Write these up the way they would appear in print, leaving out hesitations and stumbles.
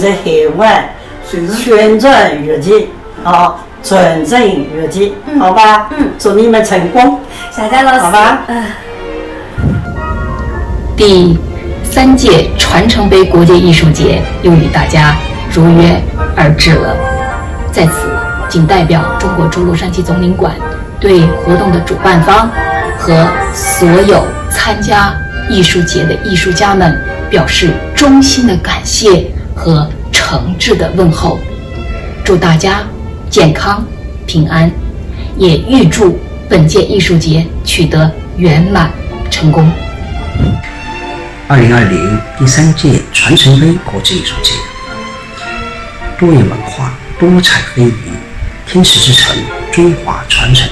在海外宣传粤剧传承粤剧，好吧？祝你们成功，谢谢老师，好吧？第3届传承杯国际艺术节又与大家如约而至了。在此，仅代表中国驻洛杉矶总领馆对活动的主办方和所有参加艺术节的艺术家们表示衷心的感谢和诚挚的问候，祝大家健康平安，也预祝本届艺术节取得圆满成功。2020第3届传承杯国际艺术节，多元文化，多彩非遗，天使之城，中华传承。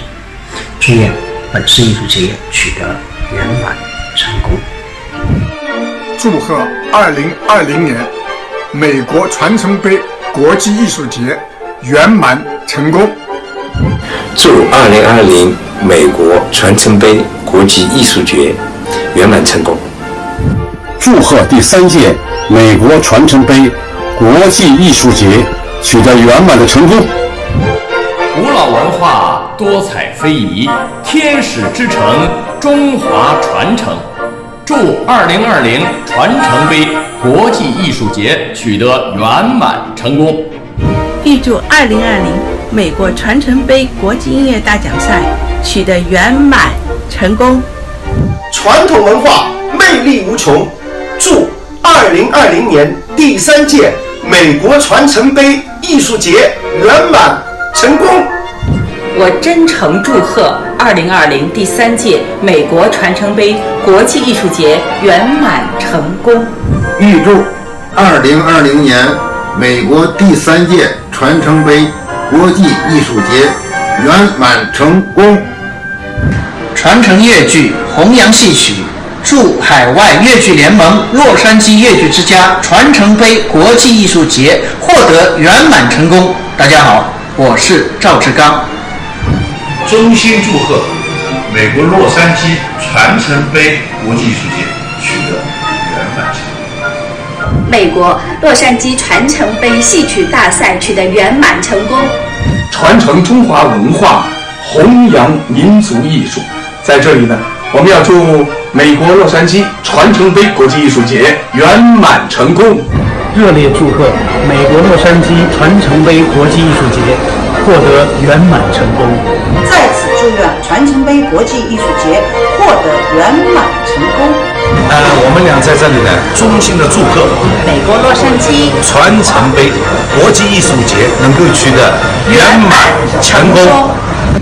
祝愿本次艺术节取得圆满成功。祝贺2020年美国传承杯国际艺术节圆满成功。祝2020美国传承杯国际艺术节圆满成功。祝贺第3届美国传承杯国际艺术节取得圆满的成功。古老文化，多彩非遗，天使之城，中华传承。祝2020传承杯国际艺术节取得圆满成功。预祝2020美国传承杯国际音乐大奖赛取得圆满成功。传统文化魅力无穷，祝2020年第3届美国传承杯艺术节圆满成功。我真诚祝贺2020第3届美国传承杯国际艺术节圆满成功。预祝2020年美国第3届传承杯国际艺术节圆满成功。传承粤剧，弘扬戏曲，祝海外粤剧联盟洛杉矶粤剧之家传承杯国际艺术节获得圆满成功。大家好，我是赵志刚。衷心祝贺美国洛杉矶传承杯国际艺术节取得圆满成功。美国洛杉矶传承杯戏曲大赛取得圆满成功。传承中华文化，弘扬民族艺术。在这里呢，我们要祝美国洛杉矶传承杯国际艺术节圆满成功。热烈祝贺美国洛杉矶传承杯国际艺术节获得圆满成功。在此祝愿传承杯国际艺术节获得圆满成功。我们俩在这里呢，衷心的祝贺美国洛杉矶传承杯国际艺术节能够取得圆满成功。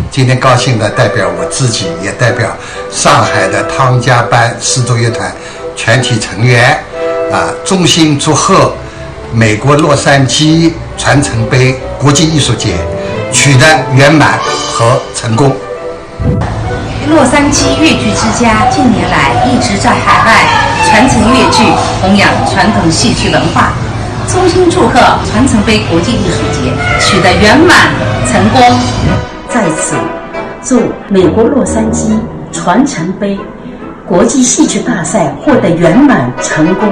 今天高兴的代表我自己，也代表上海的汤家班丝竹乐团全体成员衷心祝贺美国洛杉矶传承杯国际艺术节取得圆满和成功。洛杉矶粤剧之家近年来一直在海外传承粤剧，弘扬传统戏曲文化，衷心祝贺传承杯国际艺术节取得圆满成功。在此，祝美国洛杉矶传承杯国际戏曲大赛获得圆满成功。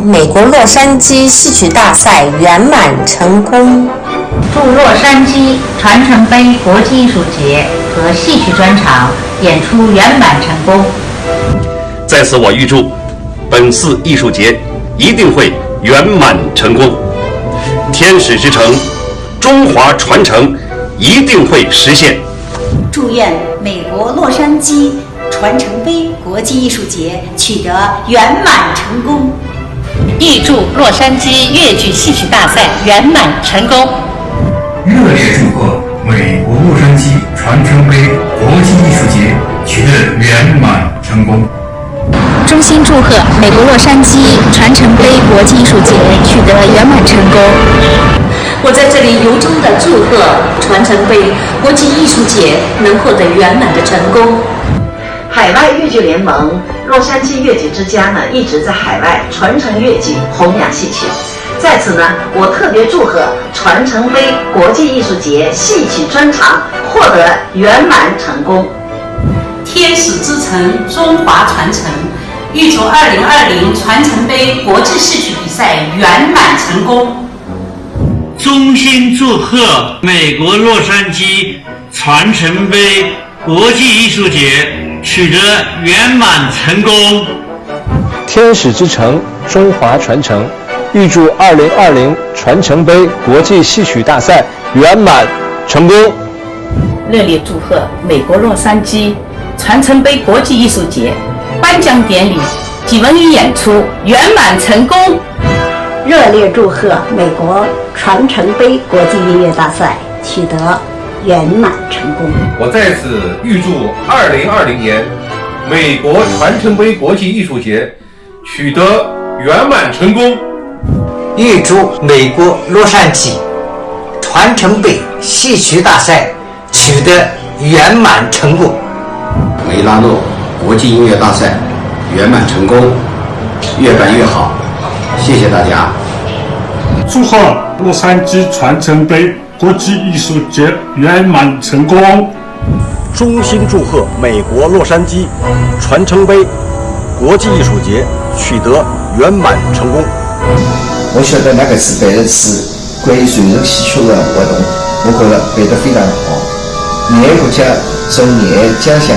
美国洛杉矶戏曲大赛圆满成功。祝洛杉矶传承杯国际艺术节和戏曲专场演出圆满成功。在此，我预祝本次艺术节一定会圆满成功，天使之城，中华传承一定会实现。祝愿美国洛杉矶传承杯国际艺术节取得圆满成功。预祝洛杉矶粤剧戏曲大赛圆满成功。热烈祝贺美国洛杉矶传承杯国际艺术节取得圆满成功。衷心祝贺美国洛杉矶传承杯国际艺术节取得圆满成功。我在这里由衷的祝贺传承杯国际艺术节能获得圆满的成功。海外粤剧联盟洛杉矶粤剧之家呢，一直在海外传承粤剧，弘扬戏曲。在此呢，我特别祝贺传承杯国际艺术节戏曲专场获得圆满成功。天使之城，中华传承，预祝2020传承杯国际戏曲比赛圆满成功。衷心祝贺美国洛杉矶传承杯国际艺术节取得圆满成功。天使之城中华传承预祝2020传承杯国际戏曲大赛圆满成功。热烈祝贺美国洛杉矶传承杯国际艺术节颁奖典礼及文艺演出圆满成功。热烈祝贺美国传承杯国际音乐大赛取得圆满成功。我在此预祝2020年美国传承杯国际艺术节取得圆满成功。预祝美国洛杉矶传承杯戏曲大赛取得圆满成功。梅拉诺国际音乐大赛圆满成功，越办越好。谢谢大家。祝贺洛杉矶传承杯国际艺术节圆满成功。衷心祝贺美国洛杉矶传承杯国际艺术节取得圆满成功。我觉得那个是办的是国际传承戏曲的活动，我觉得办得非常好。年国家从年奖项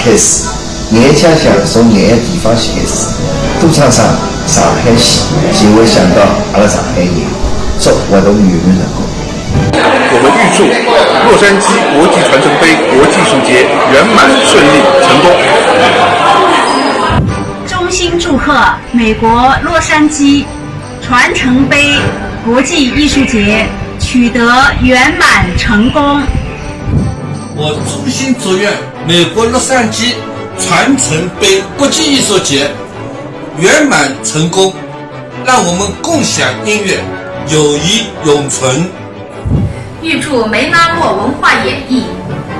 开始，年奖项从年地方戏开始，赌场上上海戏就会想到阿拉上海人，祝活动圆满成功。我们预祝洛杉矶国际传承杯国际艺术节圆满顺利成功。衷心祝贺美国洛杉矶传承杯国际艺术节取得圆满成功。我衷心祝愿美国洛杉矶传承杯国际艺术节圆满成功，让我们共享音乐，友谊永存。预祝梅拉诺文化演艺、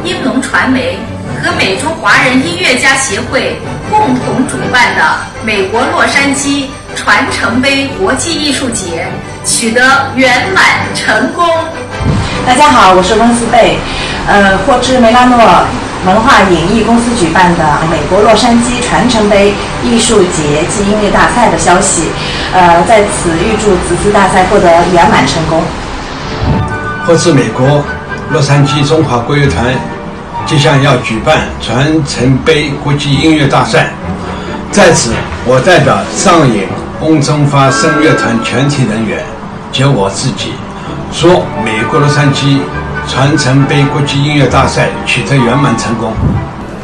英龙传媒和美中华人音乐家协会共同主办的美国洛杉矶传承杯国际艺术节取得圆满成功。大家好，我是温思贝。获知梅拉诺文化演艺公司举办的美国洛杉矶传承杯艺术节暨音乐大赛的消息，在此预祝此次大赛获得圆满成功。获知美国洛杉矶中华国乐团即将要举办传承杯国际音乐大赛，在此我代表上野翁中发声乐团全体人员及我自己，祝美国洛杉矶传承杯国际音乐大赛取得圆满成功。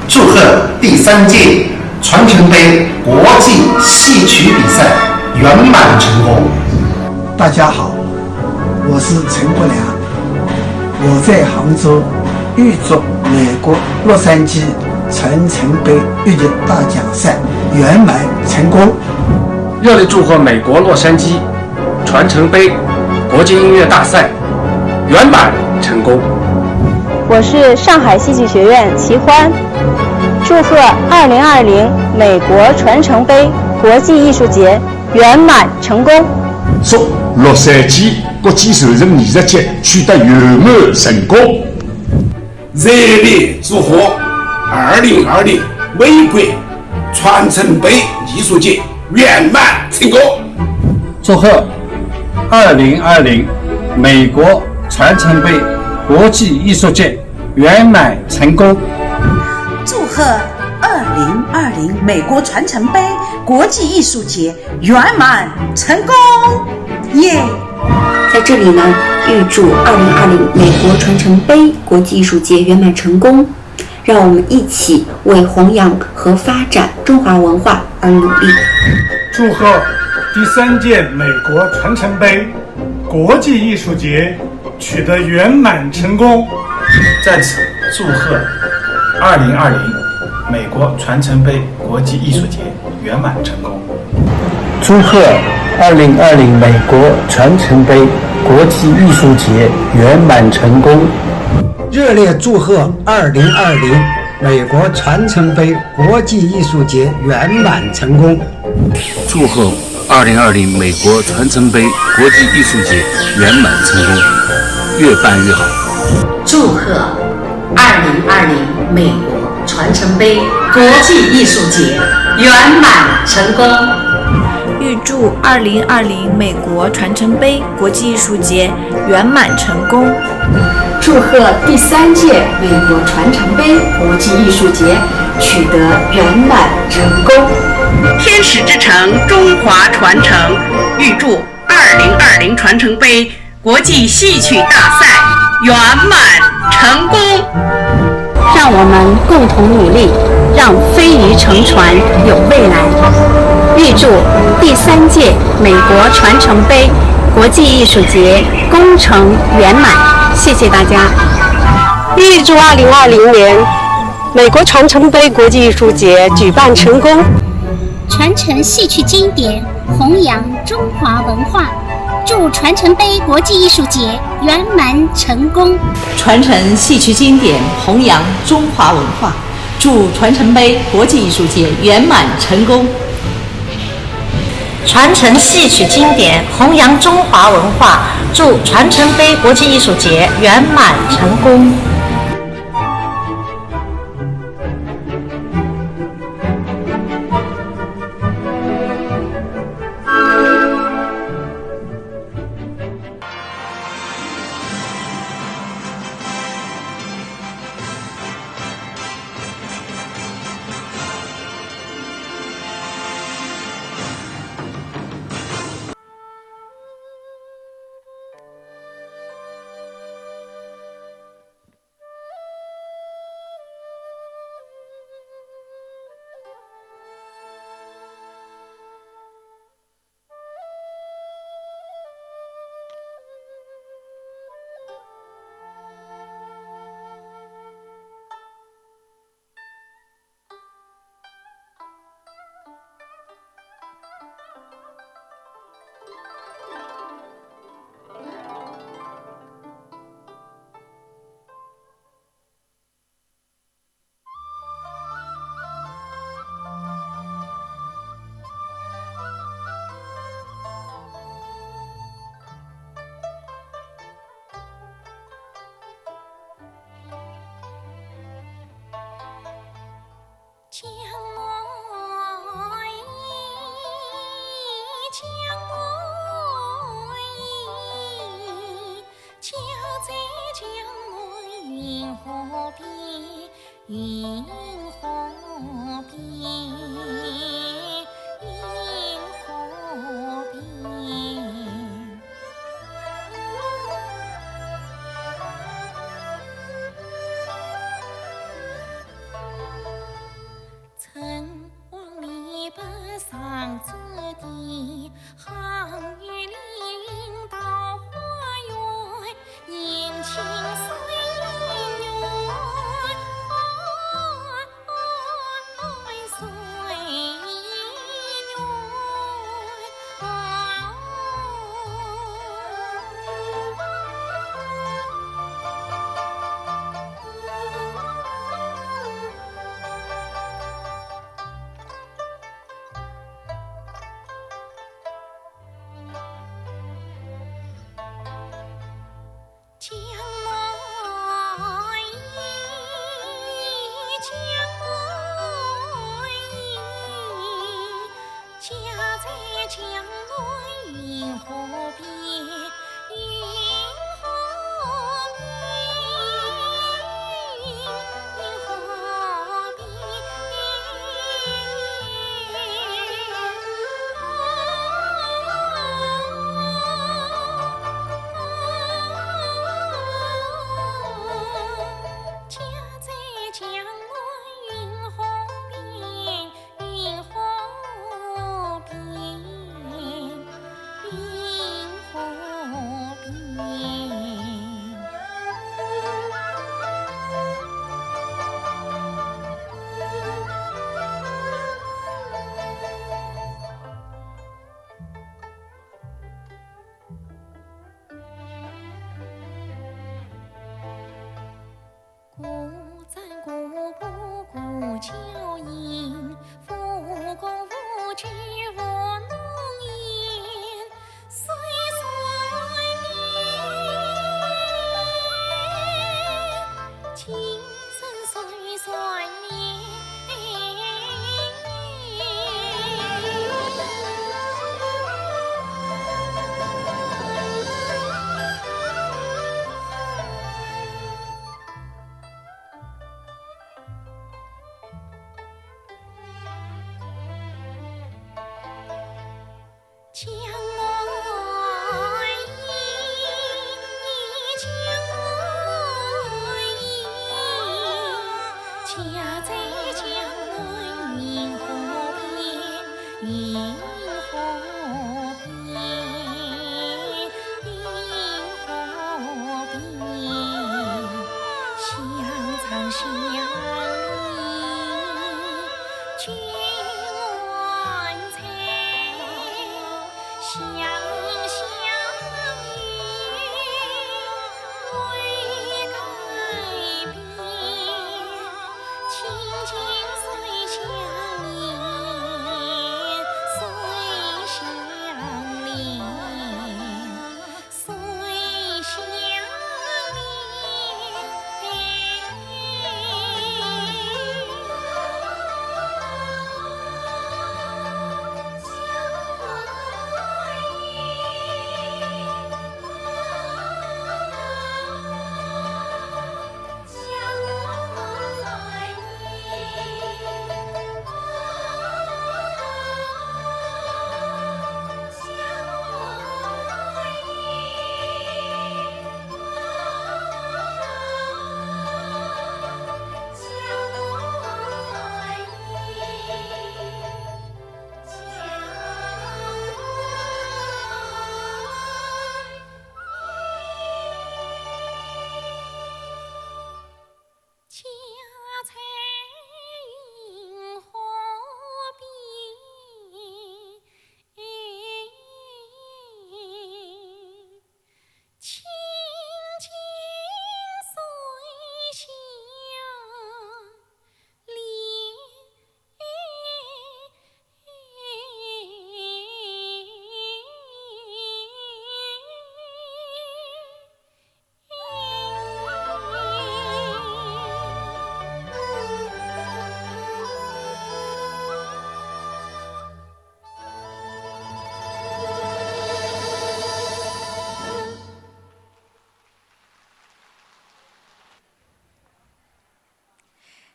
祝贺第3届传承杯国际戏曲比赛圆满成功。大家好，我是陈国良，我在杭州，预祝美国洛杉矶传承杯乐剧大奖赛圆满成功。热烈祝贺美国洛杉矶传承杯国际音乐大赛圆满成功。我是上海戏剧学院齐欢，祝贺2020美国传承杯国际艺术节圆满成功。祝洛杉矶国际传承艺术节取得圆满成功。热烈祝贺2020美国传承杯艺术节圆满成功。祝贺2020美国传承杯国际艺术节圆满成功。祝贺2020美国传承杯国际艺术节圆满成功！耶！在这里呢，预祝2020美国传承杯国际艺术节圆满成功。让我们一起为弘扬和发展中华文化而努力。祝贺第3届美国传承杯国际艺术节取得圆满成功。在此祝贺2020美国传承杯国际艺术节圆满成功。祝贺2020美国传承杯国际艺术节圆满成功。热烈祝贺2020美国传承杯国际艺术节圆满成功。祝贺2020美国传承杯国际艺术节圆满成功，越办越好。祝贺2020美国传承杯国际艺术节圆满成功。预祝2020美国传承杯国际艺术节圆满成功。祝贺第3届美国传承杯国际艺术节取得圆满成功。天使之城中华传承预祝2020传承杯国际戏曲大赛圆满成功。让我们共同努力，让飞鱼乘船有未来。预祝第3届美国传承杯国际艺术节功成圆满。谢谢大家。预祝2020年美国传承杯国际艺术节举办成功，传承戏曲经典，弘扬中华文化。祝传承杯国际艺术节圆满成功。传承戏曲经典，弘扬中华文化。祝传承杯国际艺术节圆满成功。传承戏曲经典，弘扬中华文化。祝传承杯国际艺术节圆满成功。江我意，江我意，就在江我云河边，云河边，云河边。曾往篱笆上走的杭雨里云到花园，迎亲水园，水园。江我意，江我意，家在江我云河边，云河边，云河边。家在江我云河边，云河边，云河边。古赞古步古桥音，复工复曲复浓烟，岁岁年，今生岁岁年。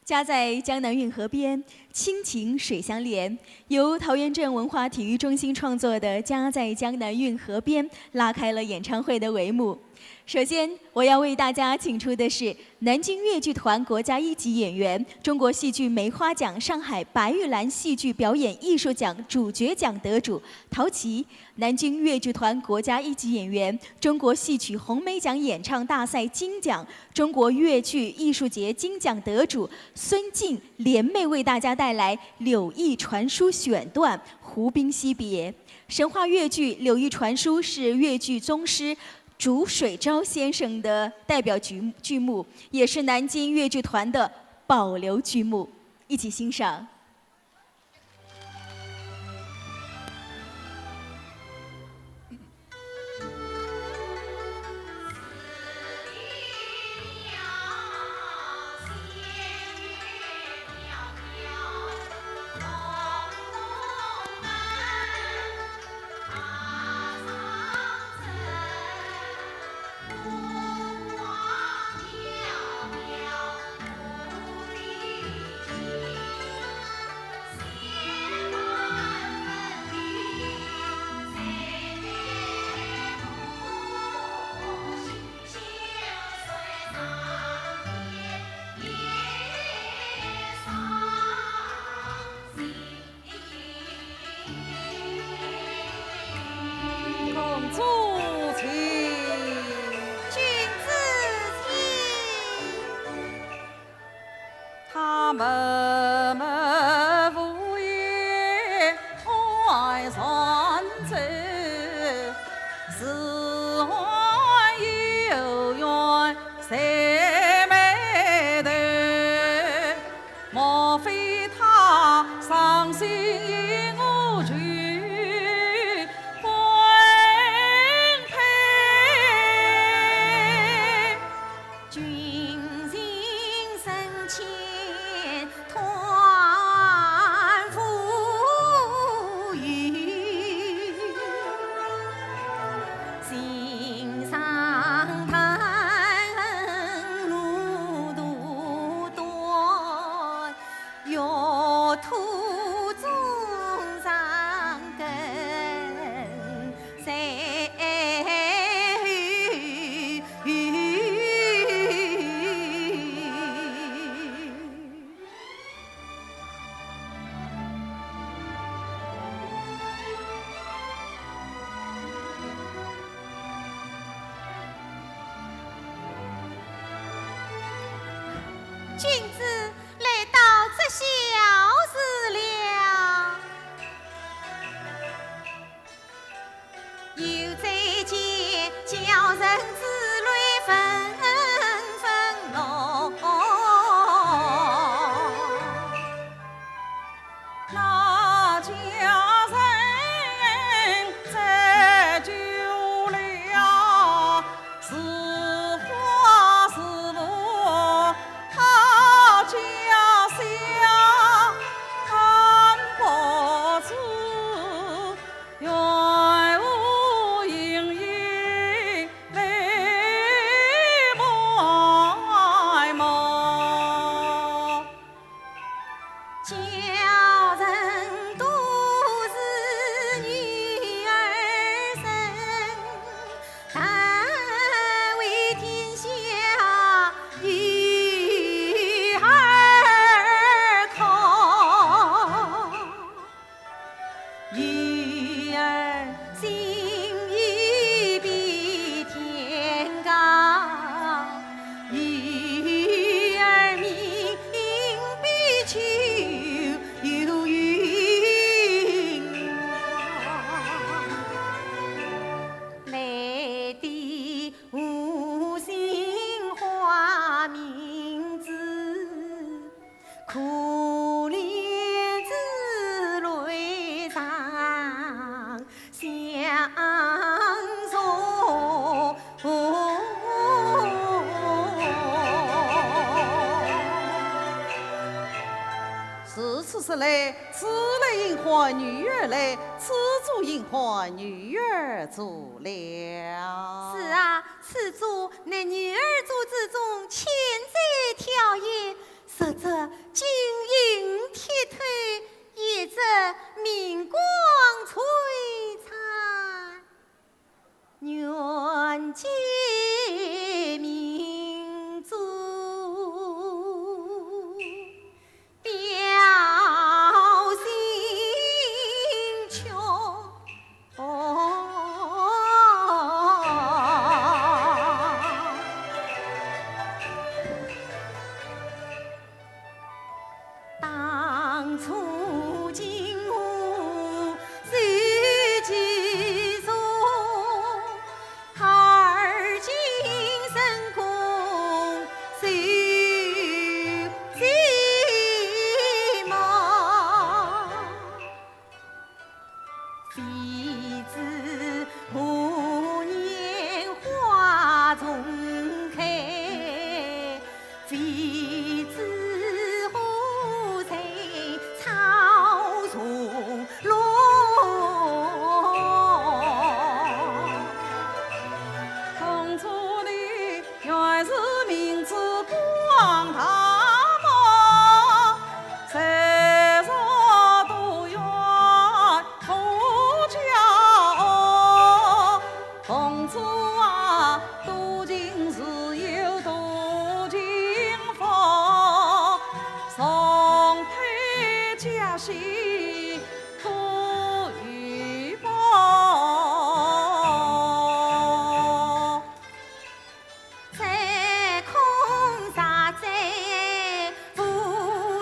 家在江南运河边，亲情水相连。由桃源镇文化体育中心创作的《家在江南运河边》拉开了演唱会的帷幕。首先，我要为大家请出的是南京越剧团国家一级演员、中国戏剧梅花奖上海白玉兰戏剧表演艺术奖主角奖得主陶琦，南京越剧团国家一级演员、中国戏曲红梅奖演唱大赛金奖、中国越剧艺术节金奖得主孙静联袂为大家带来《柳毅传书》选段《胡兵惜别》。神话越剧《柳毅传书》是越剧宗师竺水昭先生的代表剧目，也是南京越剧团的保留剧目，一起欣赏。土作君子来到这小事了。又再见，叫人之泪纷纷落。那家人这就了，是花是福，他家乡看不出，愿无盈盈泪埋没。叫人都是女儿身，但为天下女儿靠。女儿心意比天高，女儿命比秋有云来的无心花名字，可怜之泪上相送。此时来，此来迎合女儿来，此主迎合女儿做了。是啊，此主乃女儿族之中千载跳跃，实则金银铁腿，也则明光璀璨，愿结明珠，表心胸。当初金屋谁记住，而今深宫谁梦？谁知何年花重开？谁知何在草丛落？当初你原是明知光大梦，谁说都愿富骄傲。当初啊，多情自有多情风，送配佳婿可与报。再空啥在负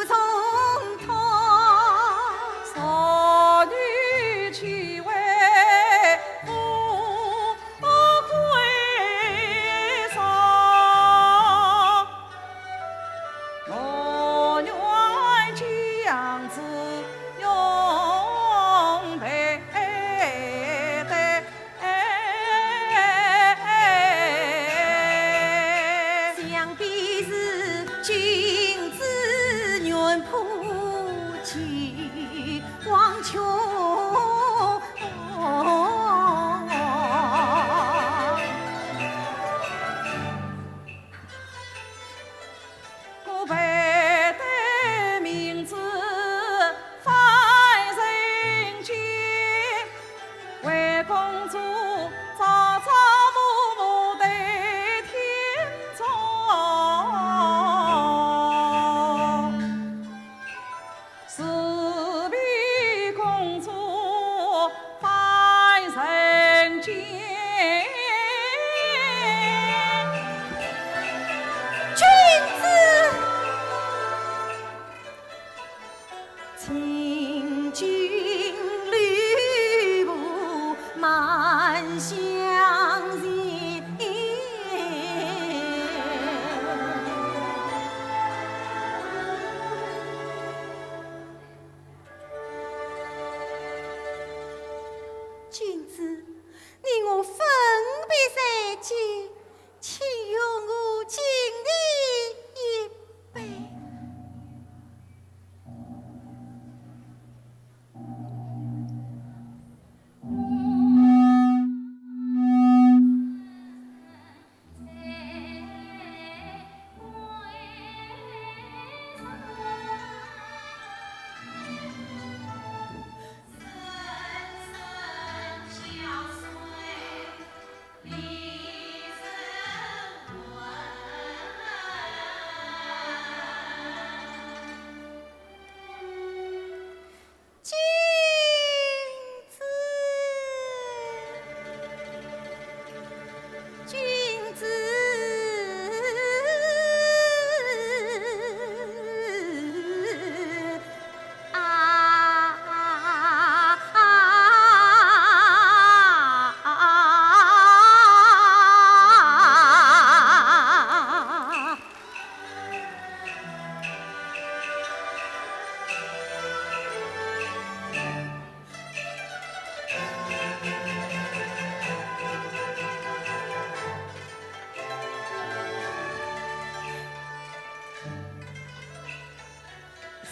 重托，少女岂为富贵上？我愿将子永陪待。想必是君子愿普济忘穷。我背得名字翻人间，为公主朝朝暮暮对天从。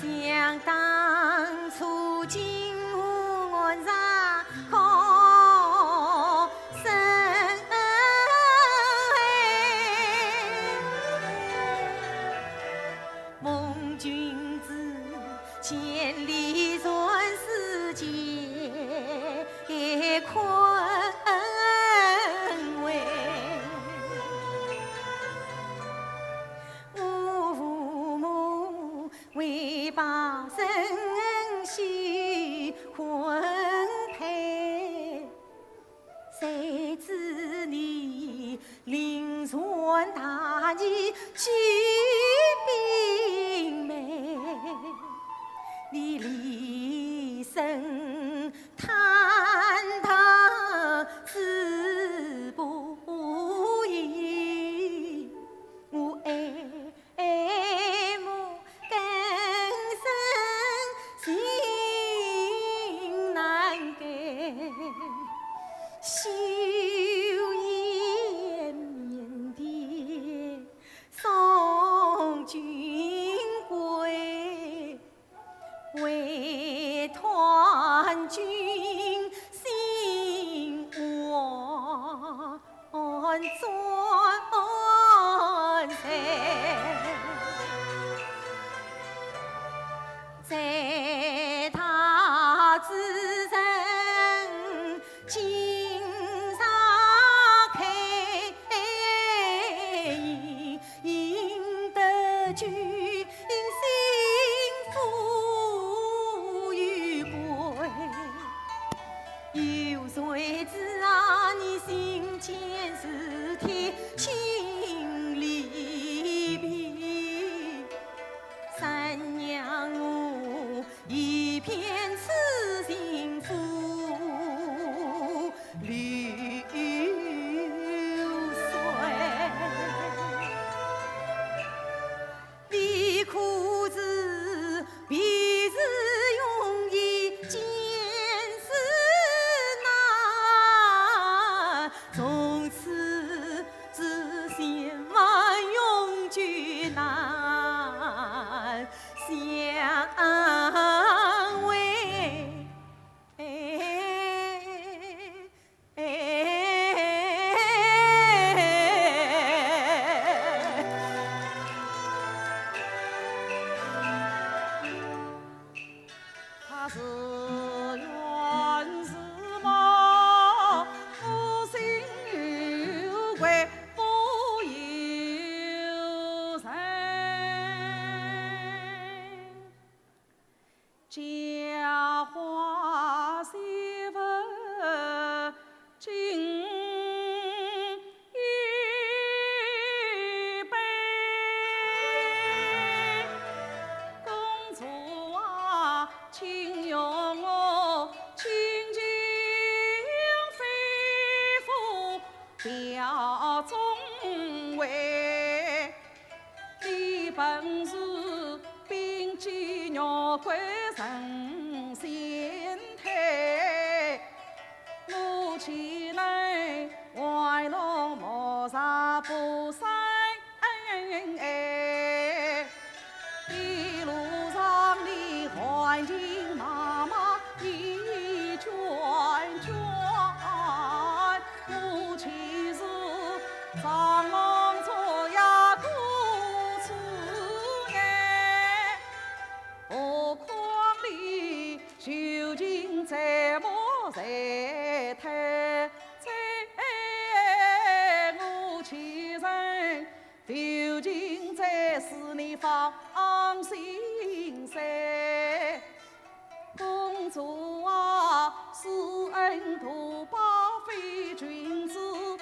想当初金岸上靠身蒙君子千里传世界坤位，我父母为把生息婚配，谁知你临船大义举兵梅，你离身坍塌志不移，我爱慕根深心难改，修颜面的送君归，为团军心万转塞，在他之人金沙开，赢得君心富裕贵，有谁知啊你心间是铁心离别，三娘我一片痴心付流水，离苦子必是容易见事难，从此只羡望永居难相偎。他是冤是魔，不信有鬼不有神。佳话媳妇今请容我亲近非妇表忠伟，你本是兵机鸟归神仙台，我起来怀龙莫杀不散。一路上你环境妈妈一圈圈，我其实上浪做呀孤处哎，何况你究竟在么在滩在我其实究竟在是你放心噻，公主啊，施恩图报非君子，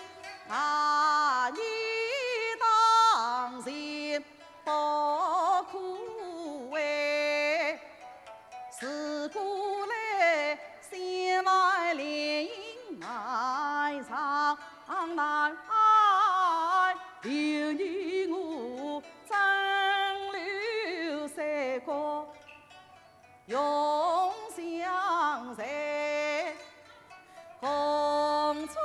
大义当先不苦哎，自古来先来联姻爱上难，留你我争留三国永相随，公主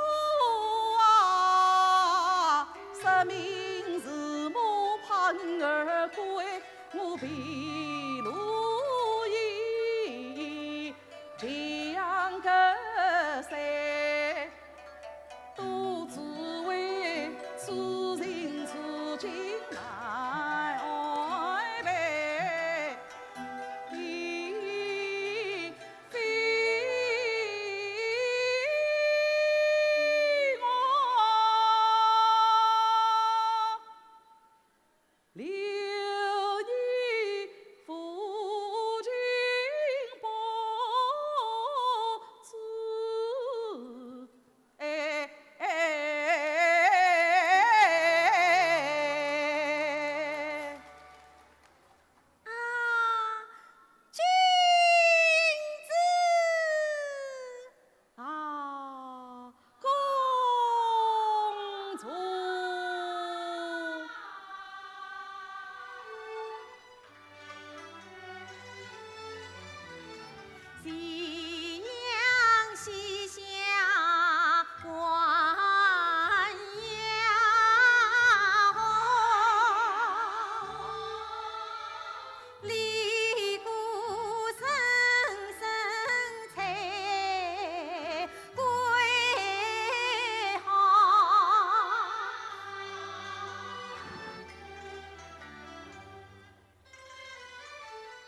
啊，生命是我盼儿归，我疲劳。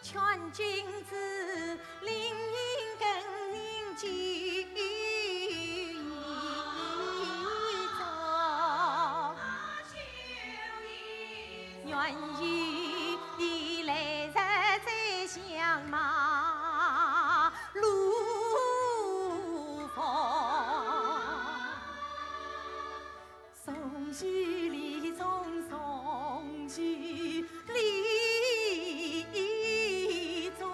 劝君子令应更应记走，愿与来日再相马路逢，送去李中，送去李中。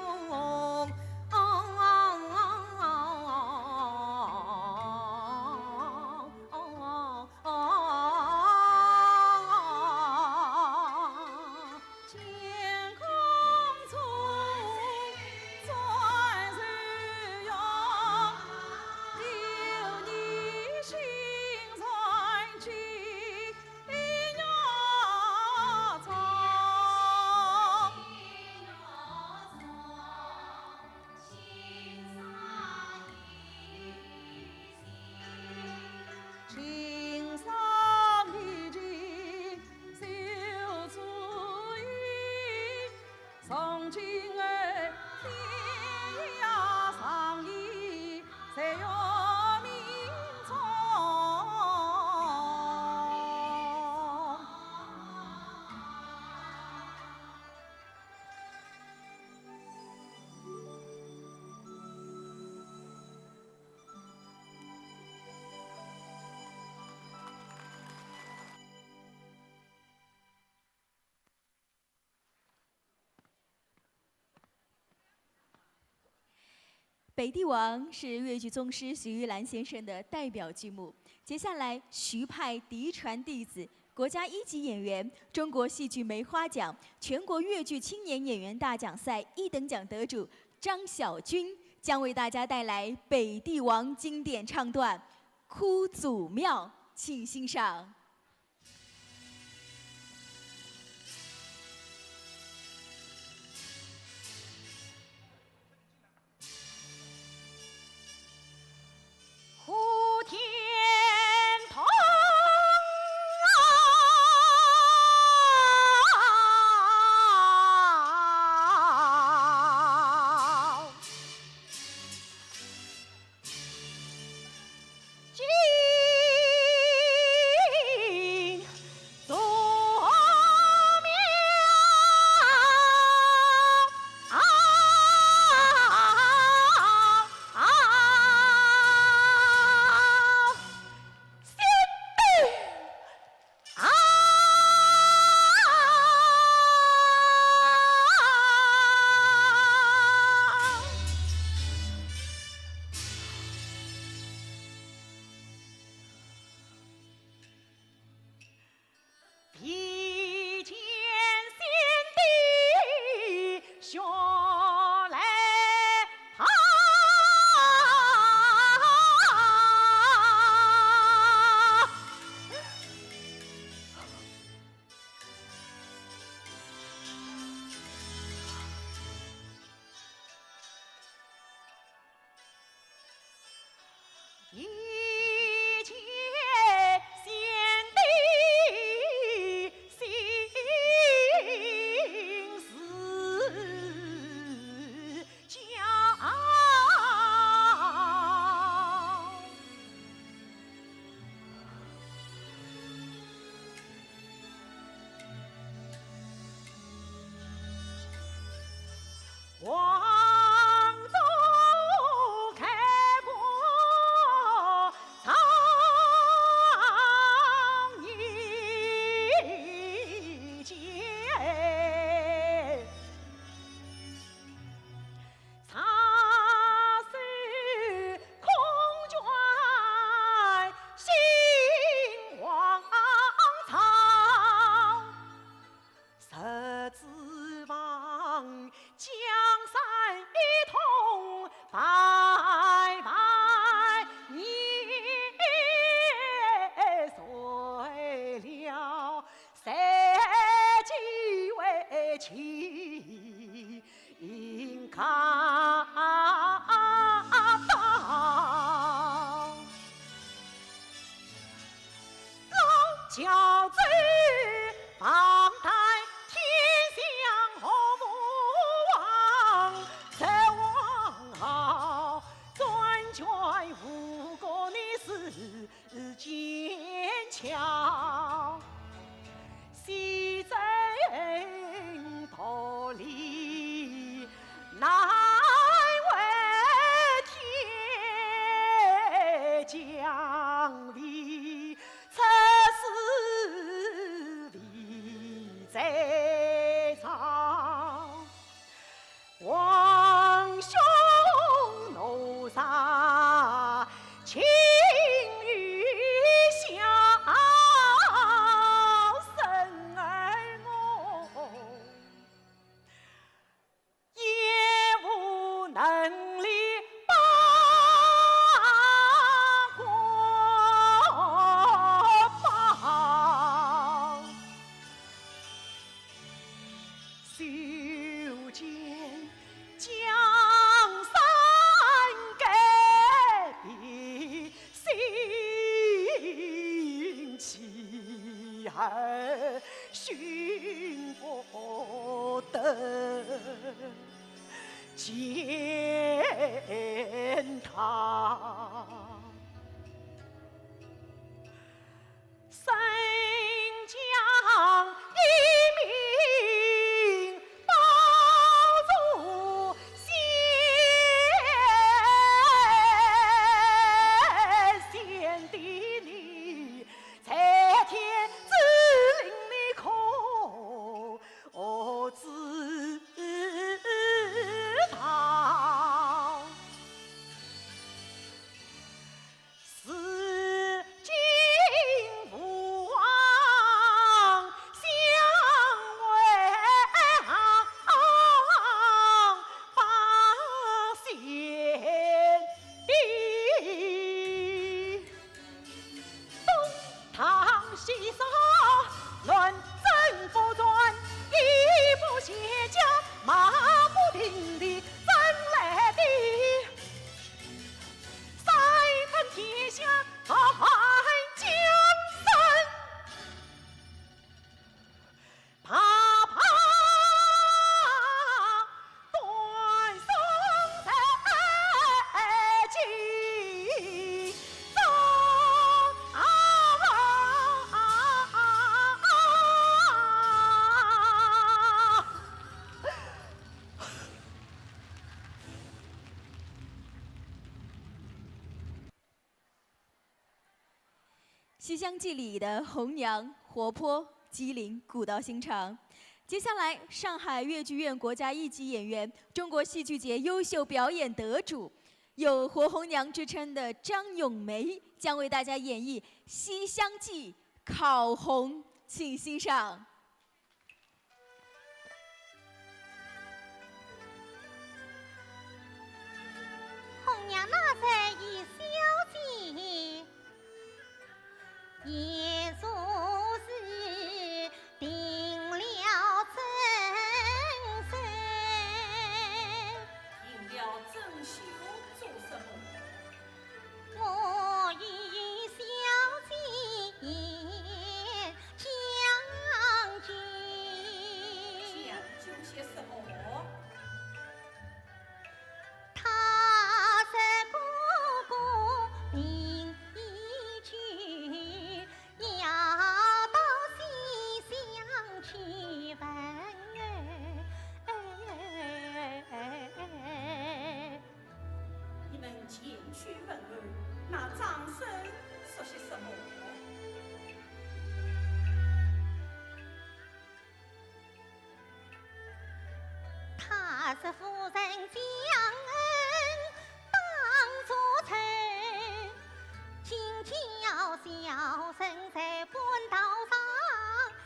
送君儿天涯上意，谁有命从？北帝王是越剧宗师徐玉兰先生的代表剧目。接下来，徐派嫡传弟子、国家1级演员、中国戏剧梅花奖、全国越剧青年演员大奖赛1等奖得主张晓军将为大家带来北帝王经典唱段《哭祖庙》，请欣赏。呼天堂啊，今祖庙披肩先帝学来好，一切先帝心思讲，王宗开国苍一剑，插手空卷兴王朝，十指望江山一统，拜拜年岁了，谁几为情看到？老教子放贷天下和睦王。悲伤，王兄怒杀情与笑，生儿我也无能力把国防，修建江山改变兴起而寻不得见他。三江一命保住先帝你，在天之灵你可知道？是今父王相为把先帝，东堂西沙论政不专，一不歇家马不停地真来的。三分天下安江山，怕怕断送在其中。《西厢记》里的红娘活泼机灵、古道心肠。接下来，上海越剧院国家一级演员、中国戏剧节优秀表演得主，有“活红娘”之称的张咏梅将为大家演绎《西厢记》烤红，请欣赏。红娘那在一小姐。也说是定了真身，定了真修做什么？我与小姐将就，将就些什么？他是哥哥命一句。要到西厢去问你们前去问儿，那张生说些什么？他是夫人将恩当作仇，请叫小生在官道上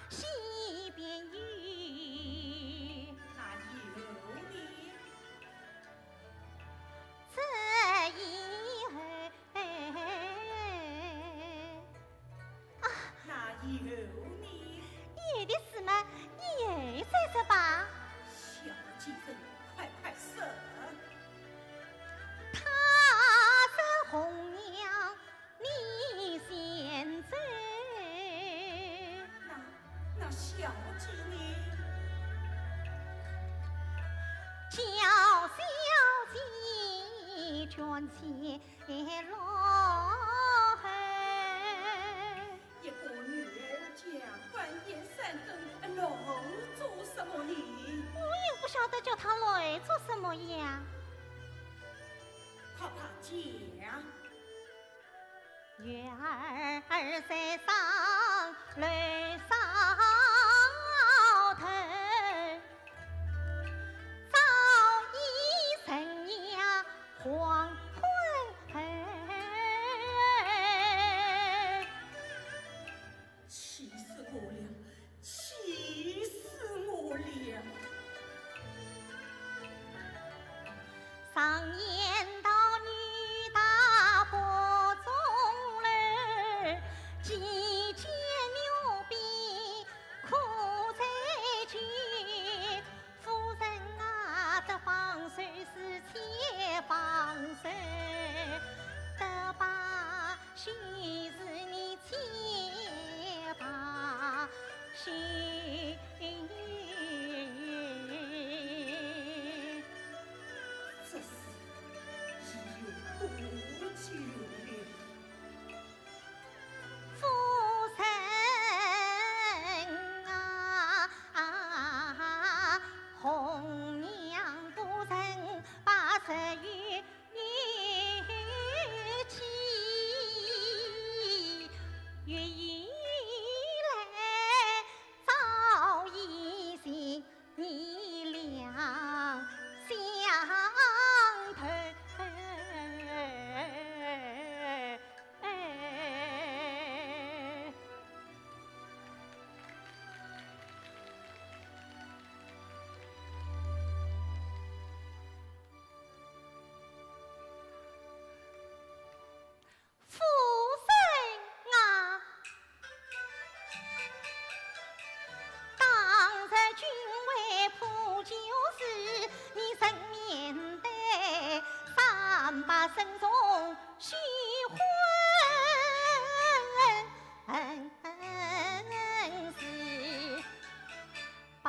洗边雨。那有你，这以后那有你，你的事嘛，你又再说吧。小姐人，快说！他是红娘，你先走。那小姐你叫小姐卷起落后。一个女儿家官言三更，楼做什么你？我又不晓得叫他来做什么呀？快讲！月儿在上，泪潸头。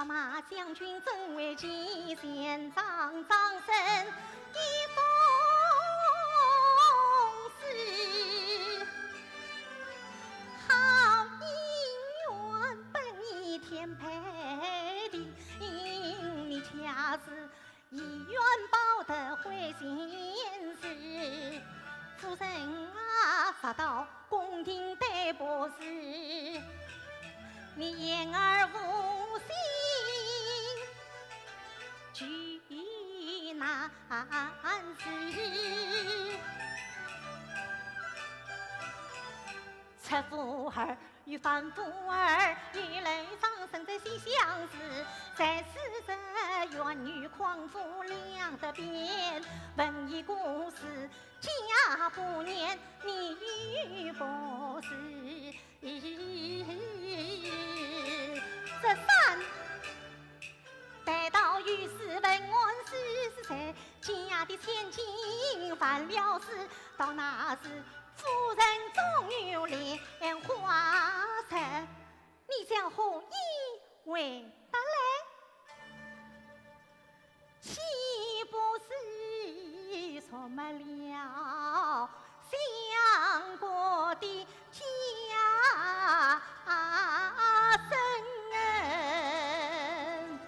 马将军怎为前线张身一封诗？好姻缘本已天配的，你恰是以冤报得回心事。夫人啊，杀到宫廷逮捕时，你言而无信，惧难事。侧妇儿与反妇儿，一泪伤生在心相思。在死者怨女狂妇两得变，闻一故事家不念，你与不是。这三待到御史问案时，是谁家的千金犯了事？到那时夫人终有莲花城，你将何以为得来？岂不是说没了相国的家生恩，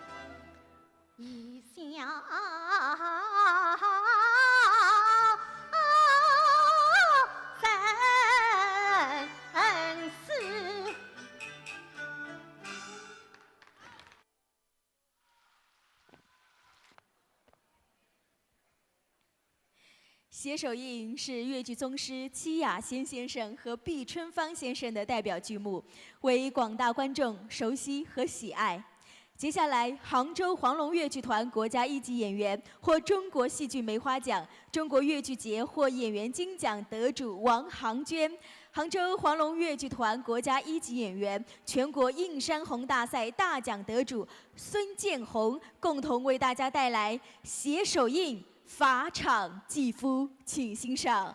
一想写手印是越剧宗师戚雅仙先生和毕春芳先生的代表剧目，为广大观众熟悉和喜爱。接下来，杭州黄龙越剧团国家一级演员，获中国戏剧梅花奖、中国越剧节获演员金奖得主王杭娟，杭州黄龙越剧团国家一级演员、全国映山红大赛大奖得主孙建红，共同为大家带来《写手印》法场继夫，请欣赏。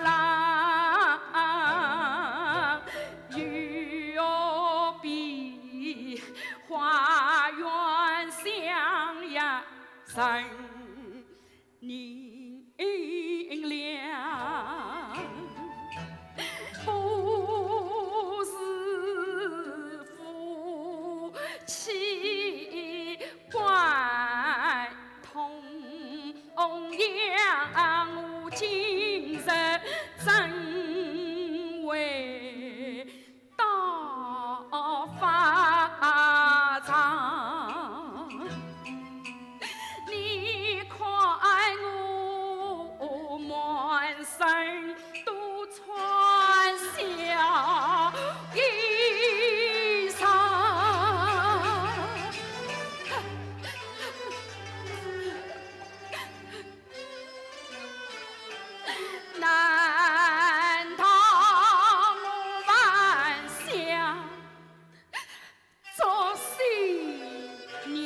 郎，又比花园香呀生宁亮，不是夫妻关同样，我今生真为大发长。你看我满身都穿小衣裳，难道我还想做新娘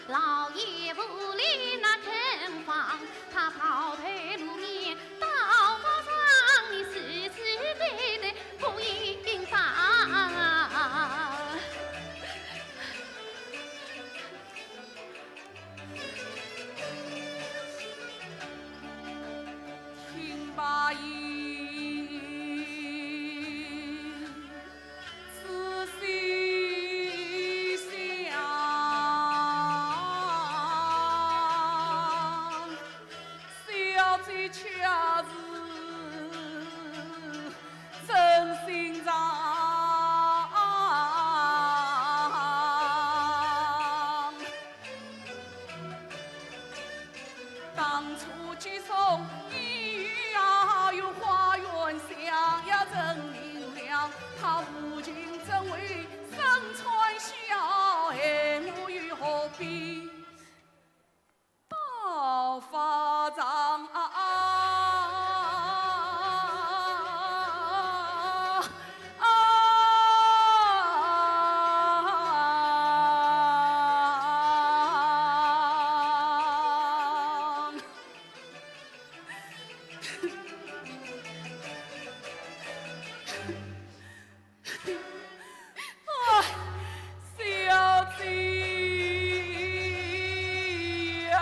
老爷不理那城防，他跑腿路面，刀法上你实实对对不应当。听罢音，仔细想。这恰是真心肠，当初接送你呀，有花园香呀真明亮，他如今怎为身穿小孩，我又何必大发长小姐呀，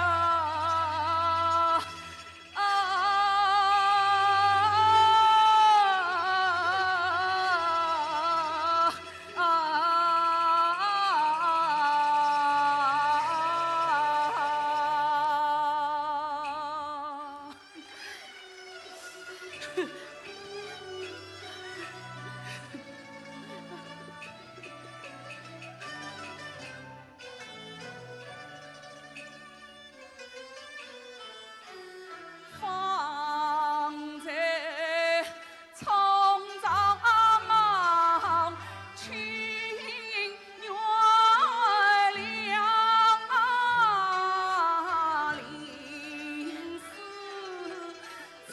放在葱长青原亮，临死之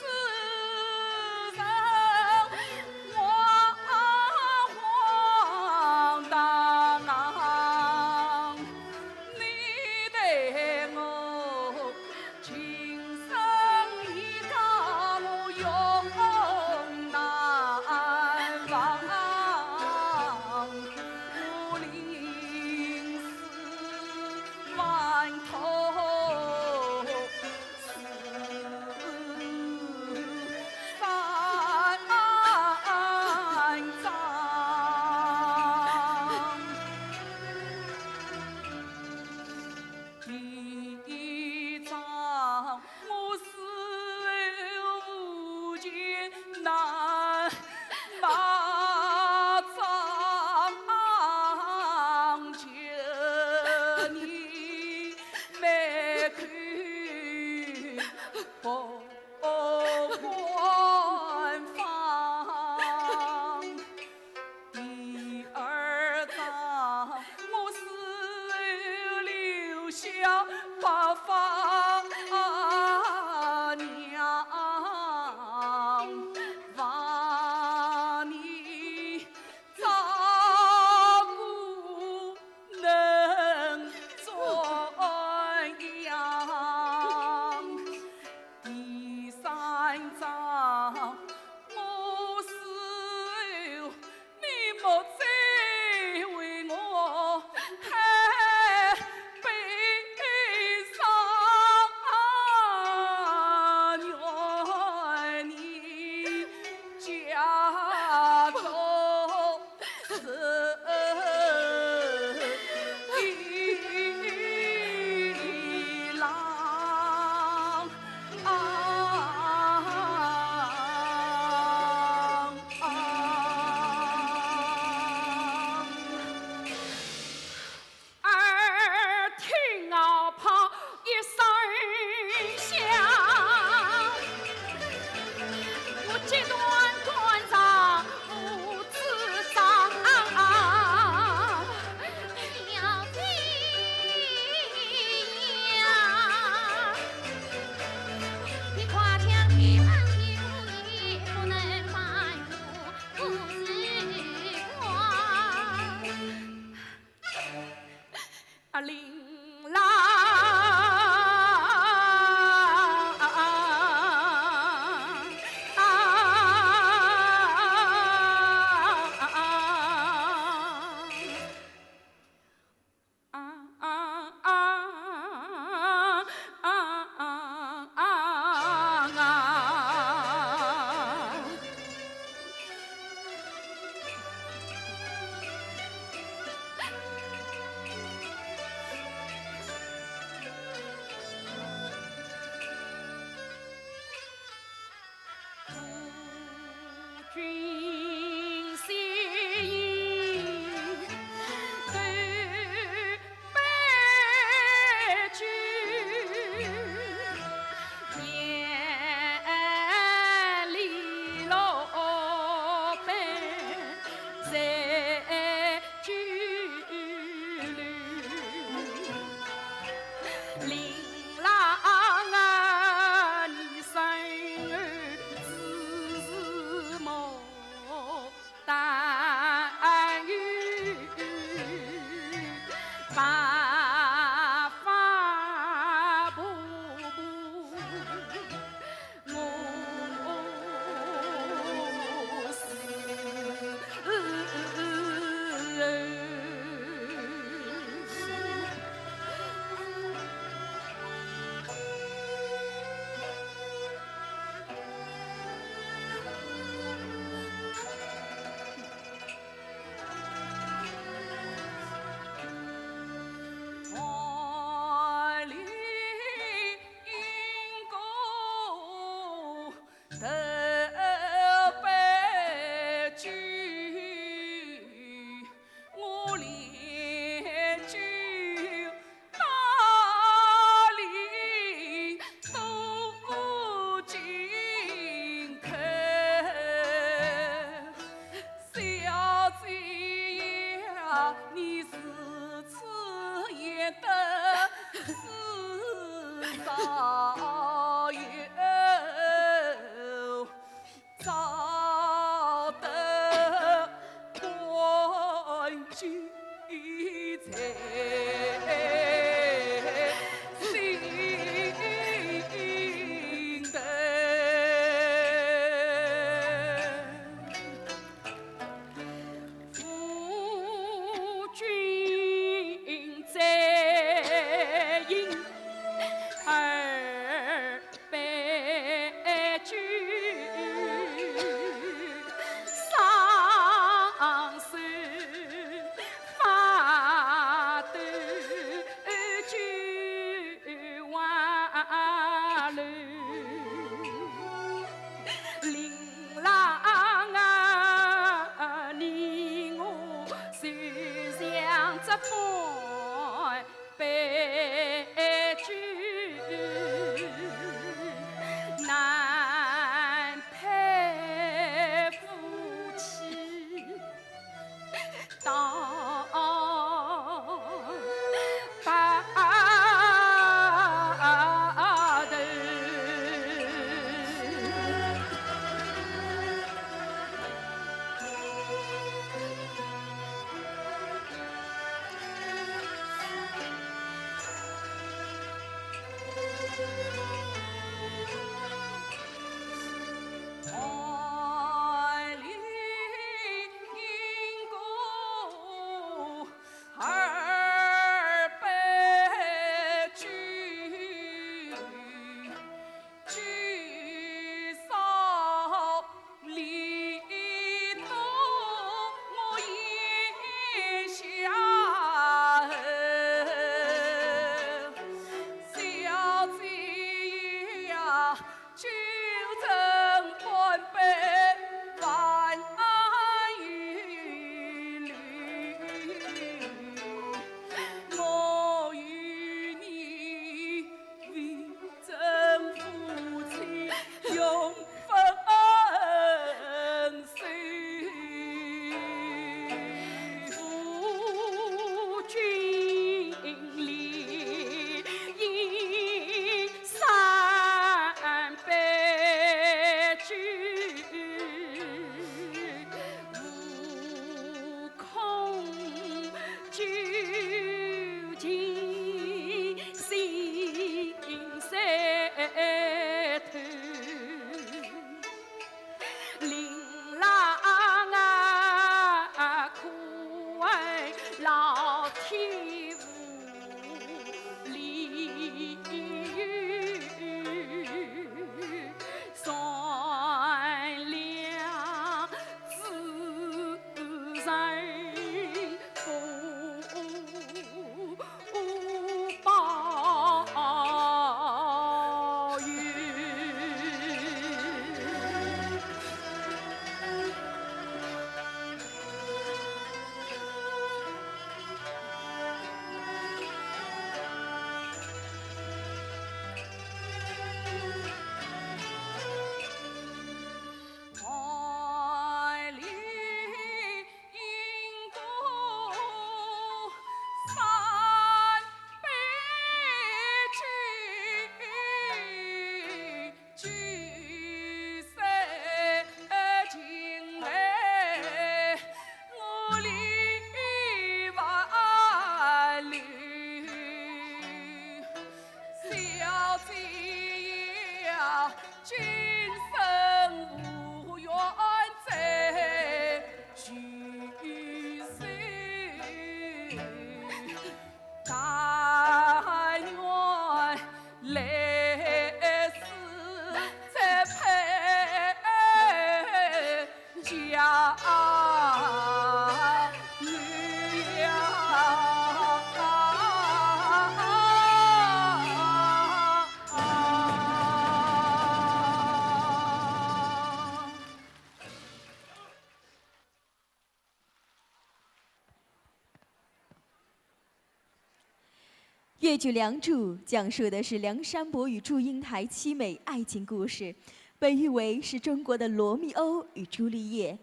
越剧《梁祝》讲述的是梁山伯与祝英台凄美爱情故事，被誉为是中国的罗密欧与朱丽叶。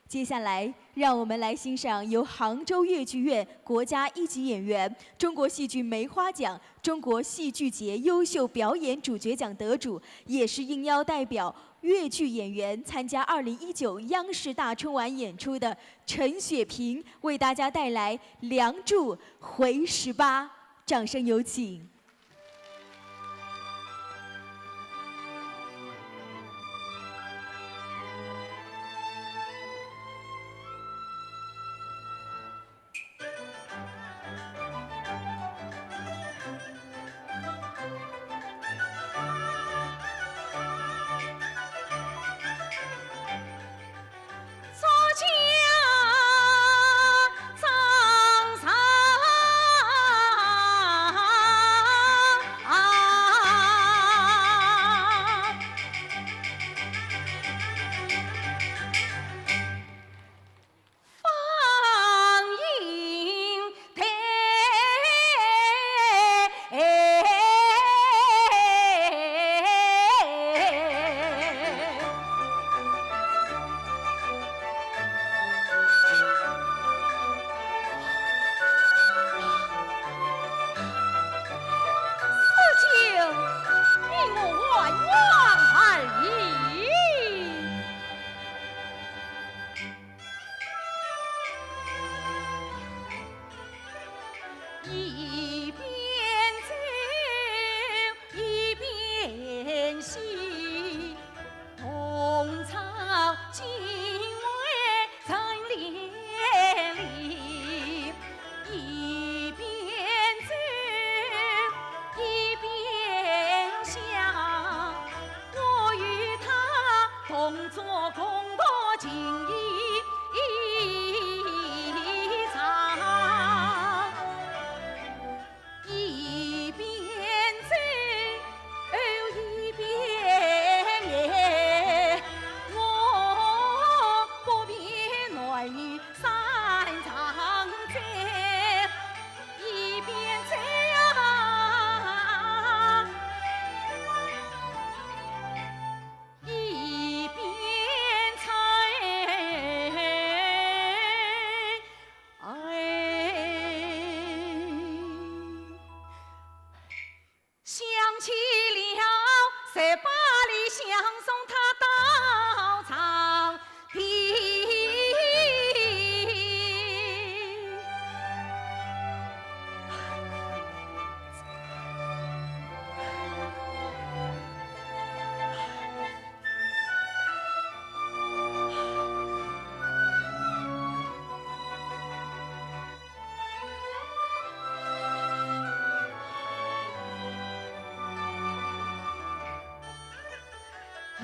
接下来，让我们来欣赏由杭州越剧院国家一级演员、中国戏剧梅花奖、中国戏剧节优秀表演主角奖得主，也是应邀代表越剧演员参加2019央视大春晚演出的陈雪萍，为大家带来《梁祝·回18》，掌声有请。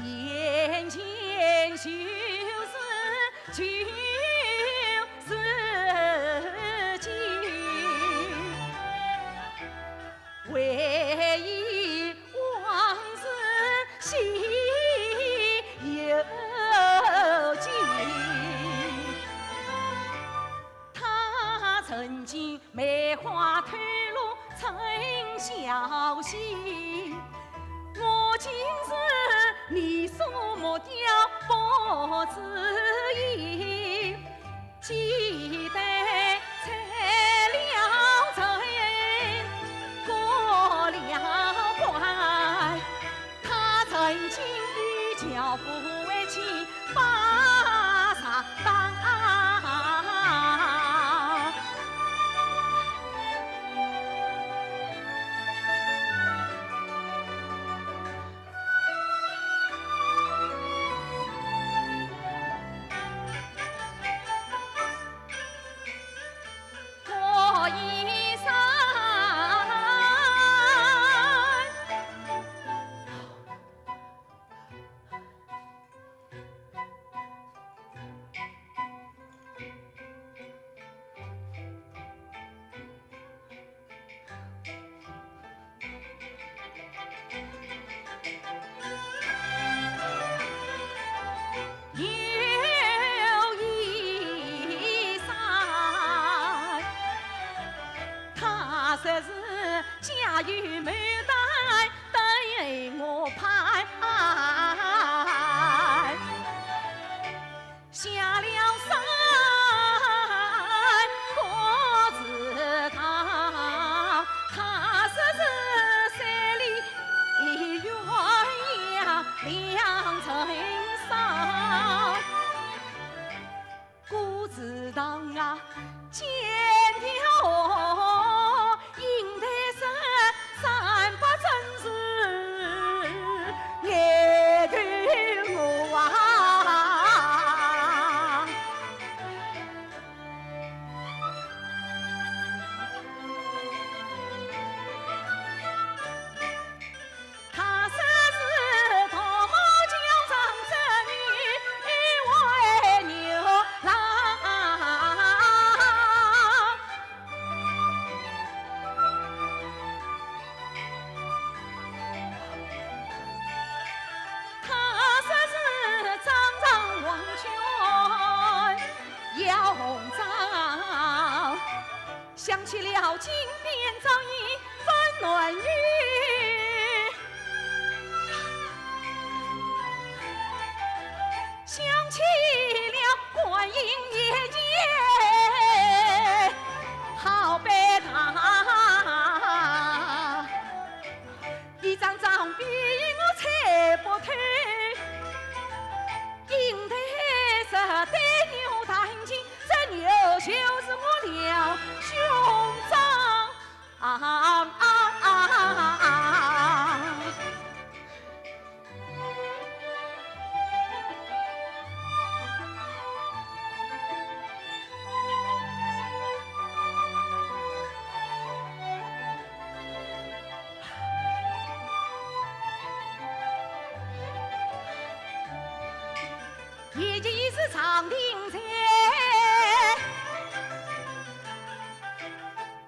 眼前就是情，唯一往事心犹记。他曾经梅花吐露曾消息，我今日你所莫雕不知意，记得拆了尘，过了关。他曾经与教父为妻，把啥当？想起了金边早已分暖雨，想起了观音爷爷好悲他，一张张比我扯不退，应得是对牛弹琴，这牛就是我了兄长爷爷已是长亭前，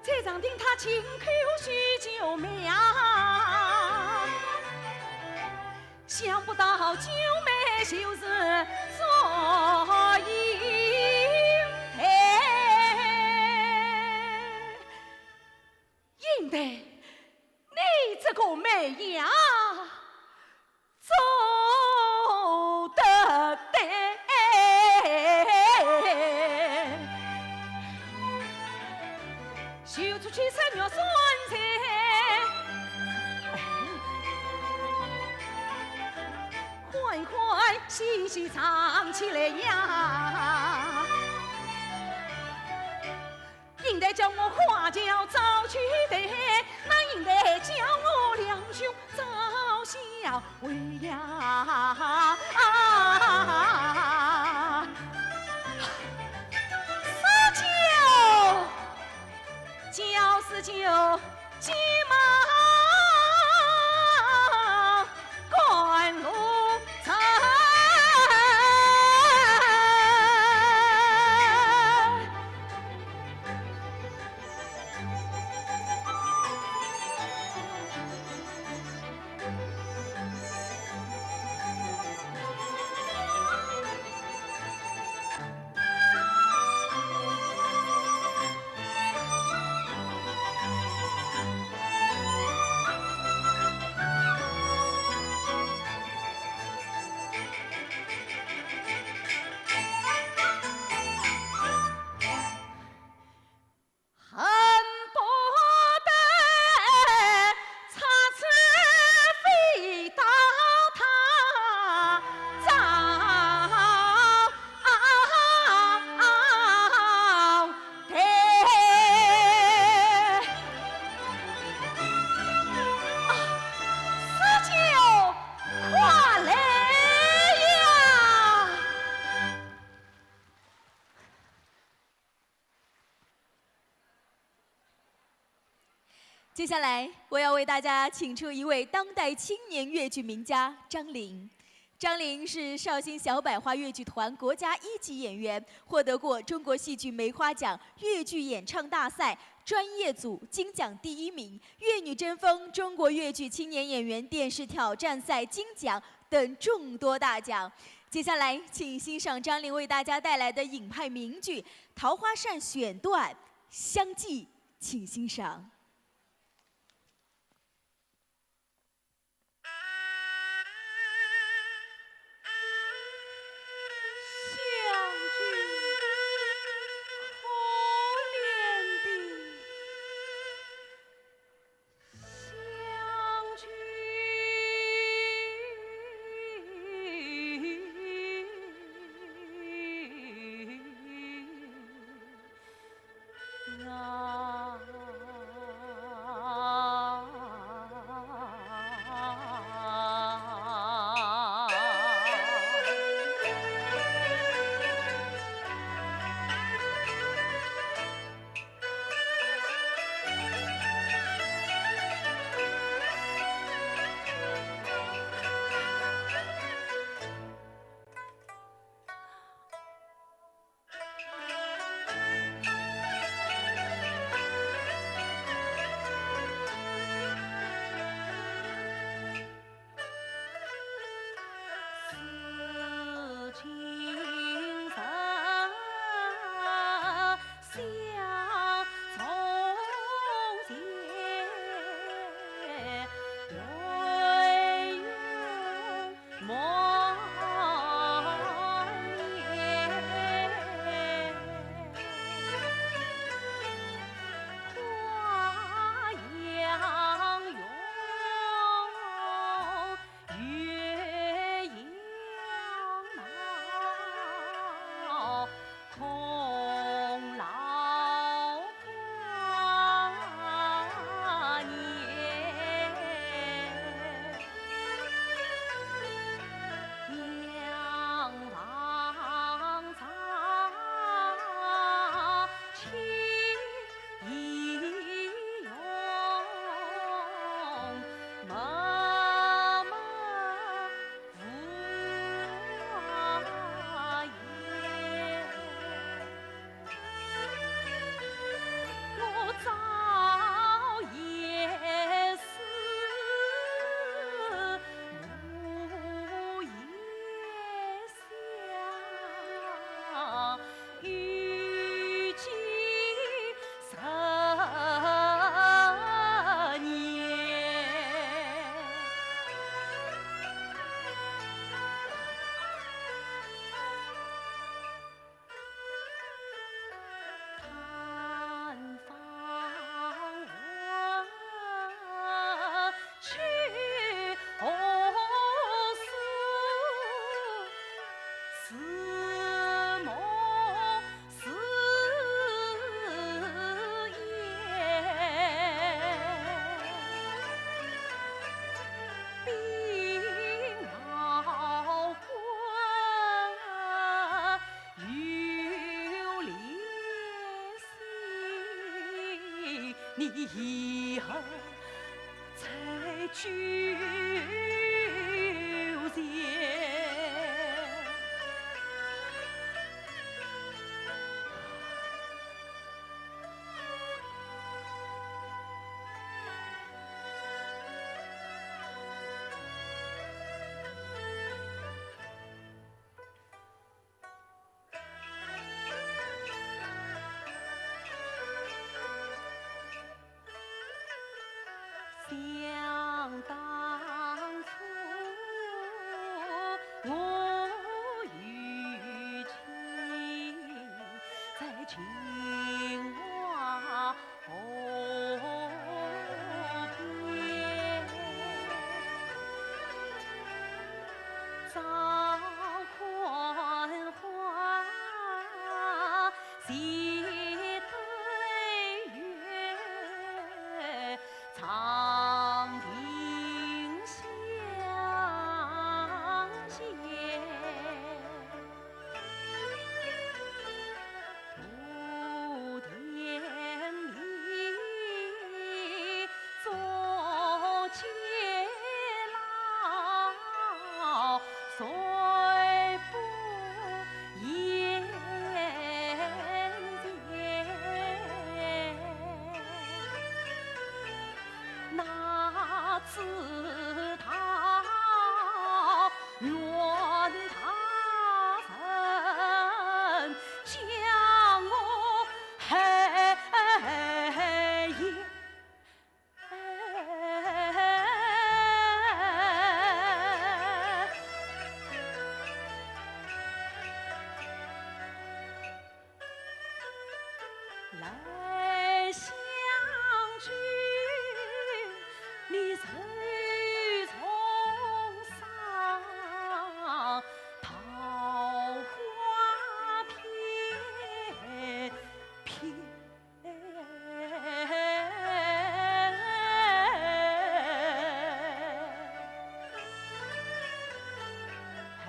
这长亭他轻口许久苗，想不到九妹就是做英应得你这个妹呀走得对，绣出去三月酸菜，欢欢喜喜唱起来呀，应该叫我花轿早去的，那应该叫我两兄早下回呀。四九就是九急忙赶路程。接下来，我要为大家请出一位当代青年越剧名家张玲。张玲是绍兴小百花越剧团国家1级演员，获得过中国戏剧梅花奖越剧演唱大赛专业组金奖第1名、粤女争锋中国越剧青年演员电视挑战赛金奖等众多大奖。接下来，请欣赏张玲为大家带来的影派名剧《桃花扇》选段《相继》，请欣赏。啊似梦似魇，鬓毛昏，有怜惜，你以后才举想当初我与卿在青蛙后边，早宽花谢对月，长亭相见，不天里坐监牢，虽不言言，那次他愿他曾将我黑夜来相聚，你随从上桃花片片，海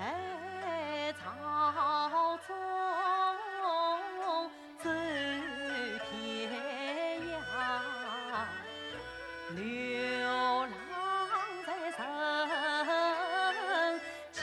草中走天涯，流浪在人间。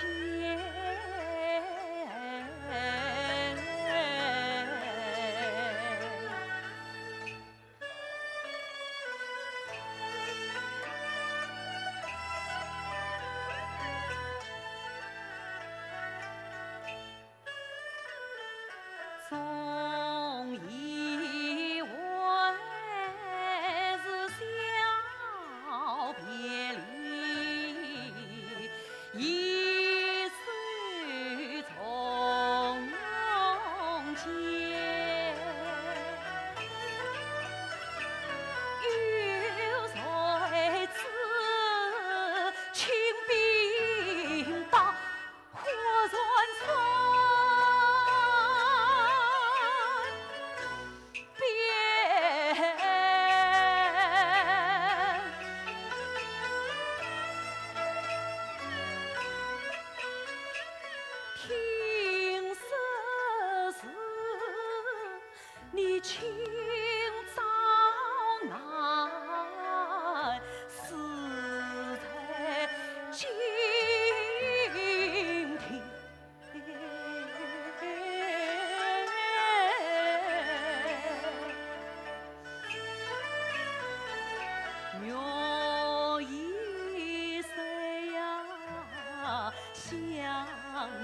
总以为是小别离，一岁从前，有谁知秦兵到火船村。听说是你清早来，死在金庭。我一生呀，想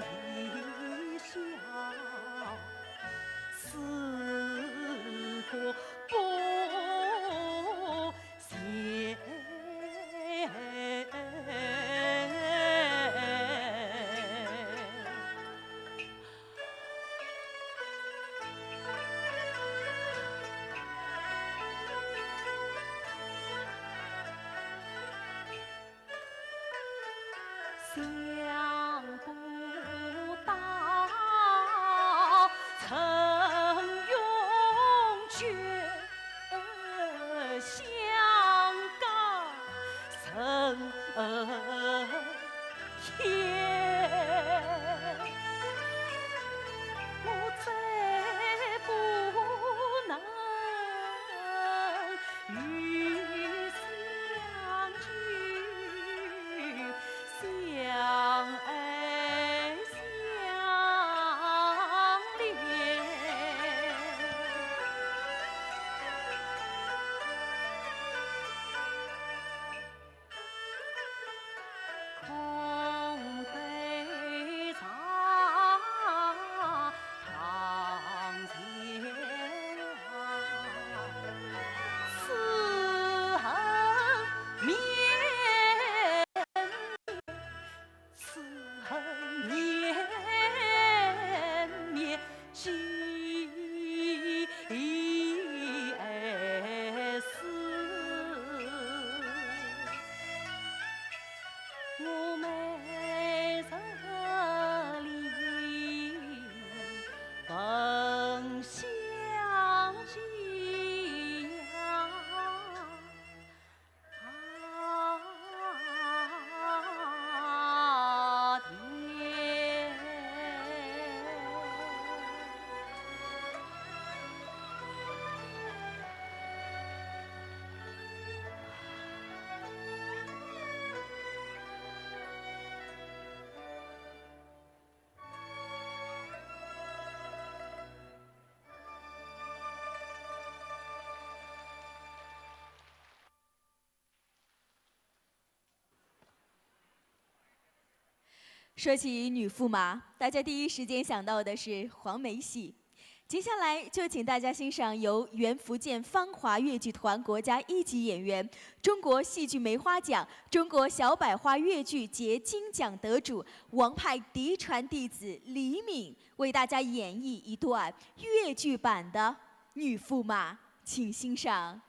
一想，是个说起女驸马，大家第一时间想到的是黄梅戏。接下来就请大家欣赏由原福建芳华粤剧团国家一级演员、中国戏剧梅花奖、中国小百花粤剧节金奖得主、王派嫡传弟子李敏为大家演绎一段粤剧版的女驸马，请欣赏。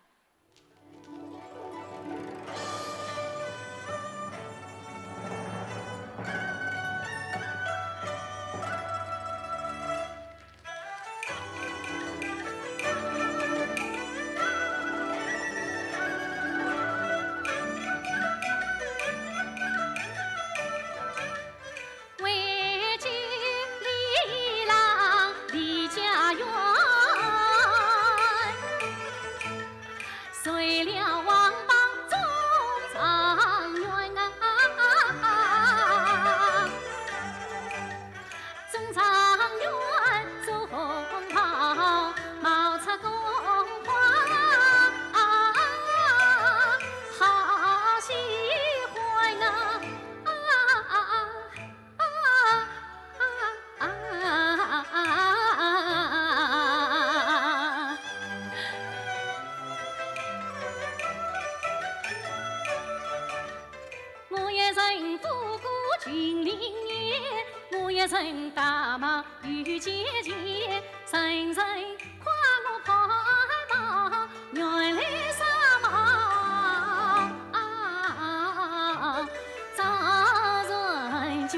人大马遇姐姐，人人夸我拍马，原来啥马招人眷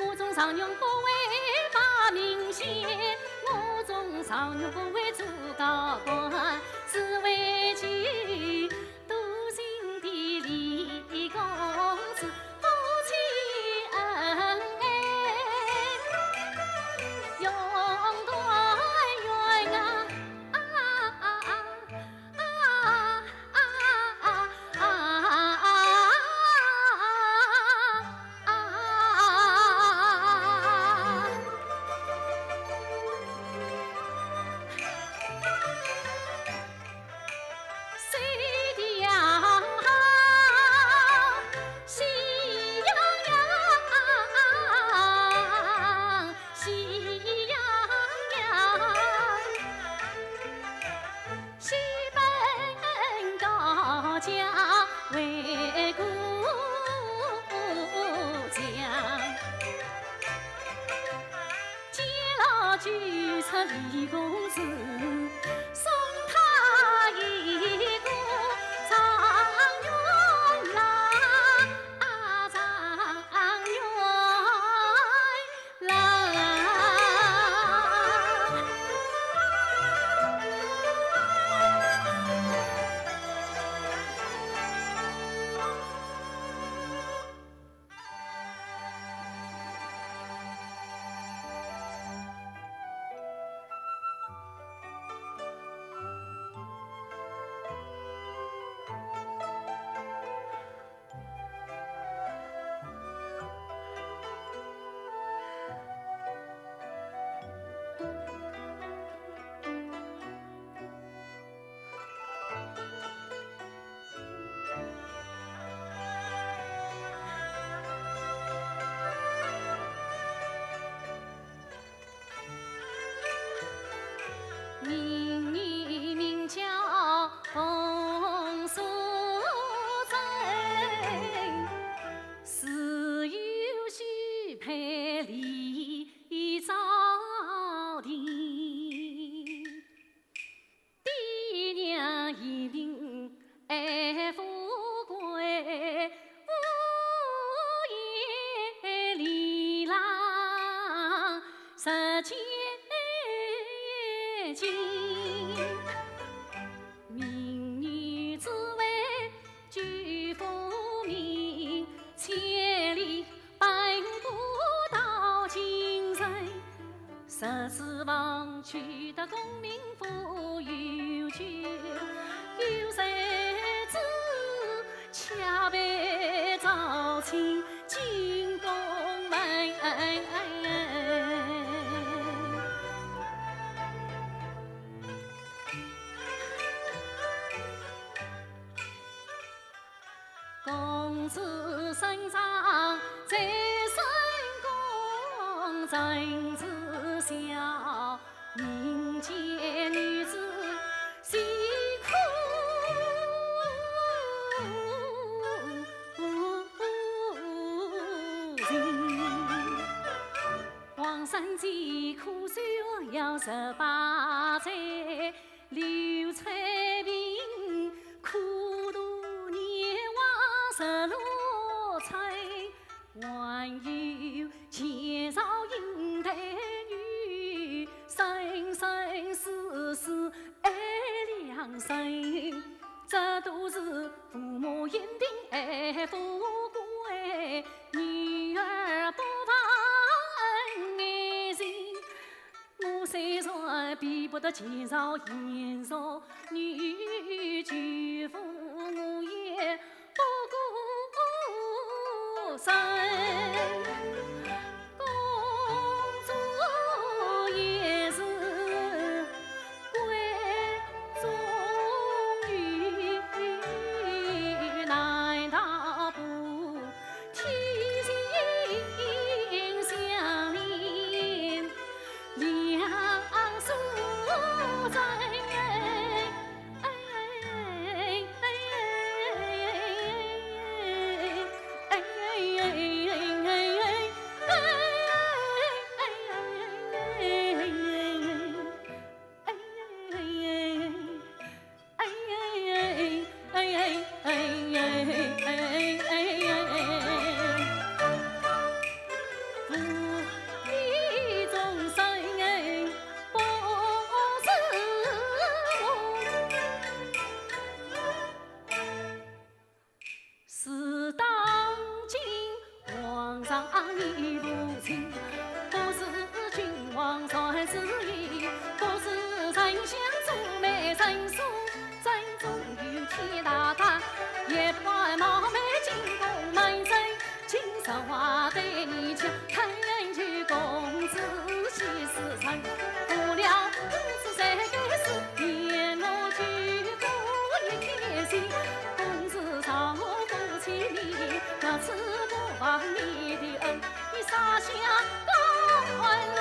我中上用不为把名显，我中上用不为做高官，只为去笃信的李公子夫妻恩爱，永团圆为故乡，接牢举出李公子，送他一个长远郎，长远郎。名叫冯素贞，自幼许配李昭廷，爹娘一定爱富贵，无言离郎实践明女只为举夫名，千里奔波到京城，实指望取得功名富有权，有谁知恰被招亲进宫门。公子身上在身公，臣子孝，民间女子辛苦。皇上疾苦寿要18载，刘彩萍苦度年华16岁，还有前朝英台女，生生世世爱两生，这都是父母认定爱富贵，女儿不怕恩爱情。我虽然比不得前朝严少，女眷妇我也不顾身。公主也是贵中女，难道不贴心相连？两手在是当今皇上你不亲，不是君王传旨意，不是丞相做媒臣书，真终于天大大，也不爱冒昧进宫门神，今日话对你讲，看去公子喜事成，不料公子谁该是言我举夫一天心，公子少要吃不忘你的恩，你撒下高官路，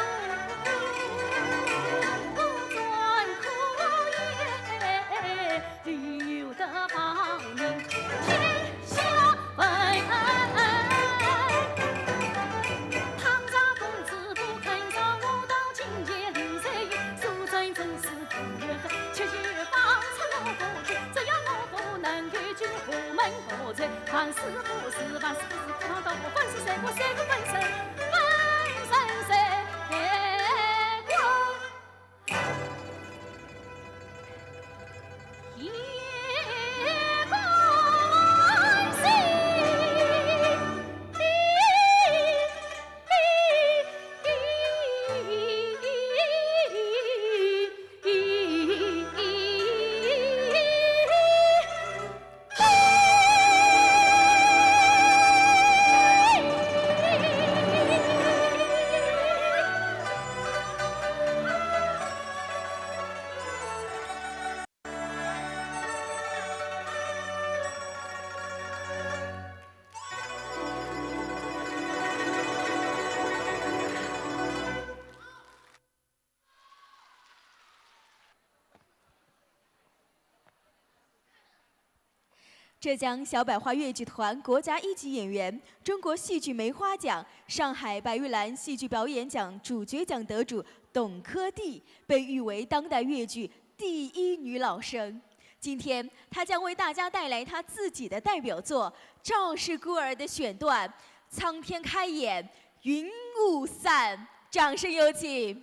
转苦也留得芳名天下闻。唐家公子不肯让我到今夜临水，素贞真是不缘分，切切放出我不去，只要我不能与君赴门合醉，万事不是万事不是不堂到我分是谁我谁不分身分身谁过夜光心浙江小百花越剧团国家一级演员，中国戏剧梅花奖、上海白玉兰戏剧表演奖主角奖得主董珂娣被誉为当代越剧第一女老生。今天，她将为大家带来她自己的代表作《赵氏孤儿》的选段《苍天开眼，云雾散》，掌声有请。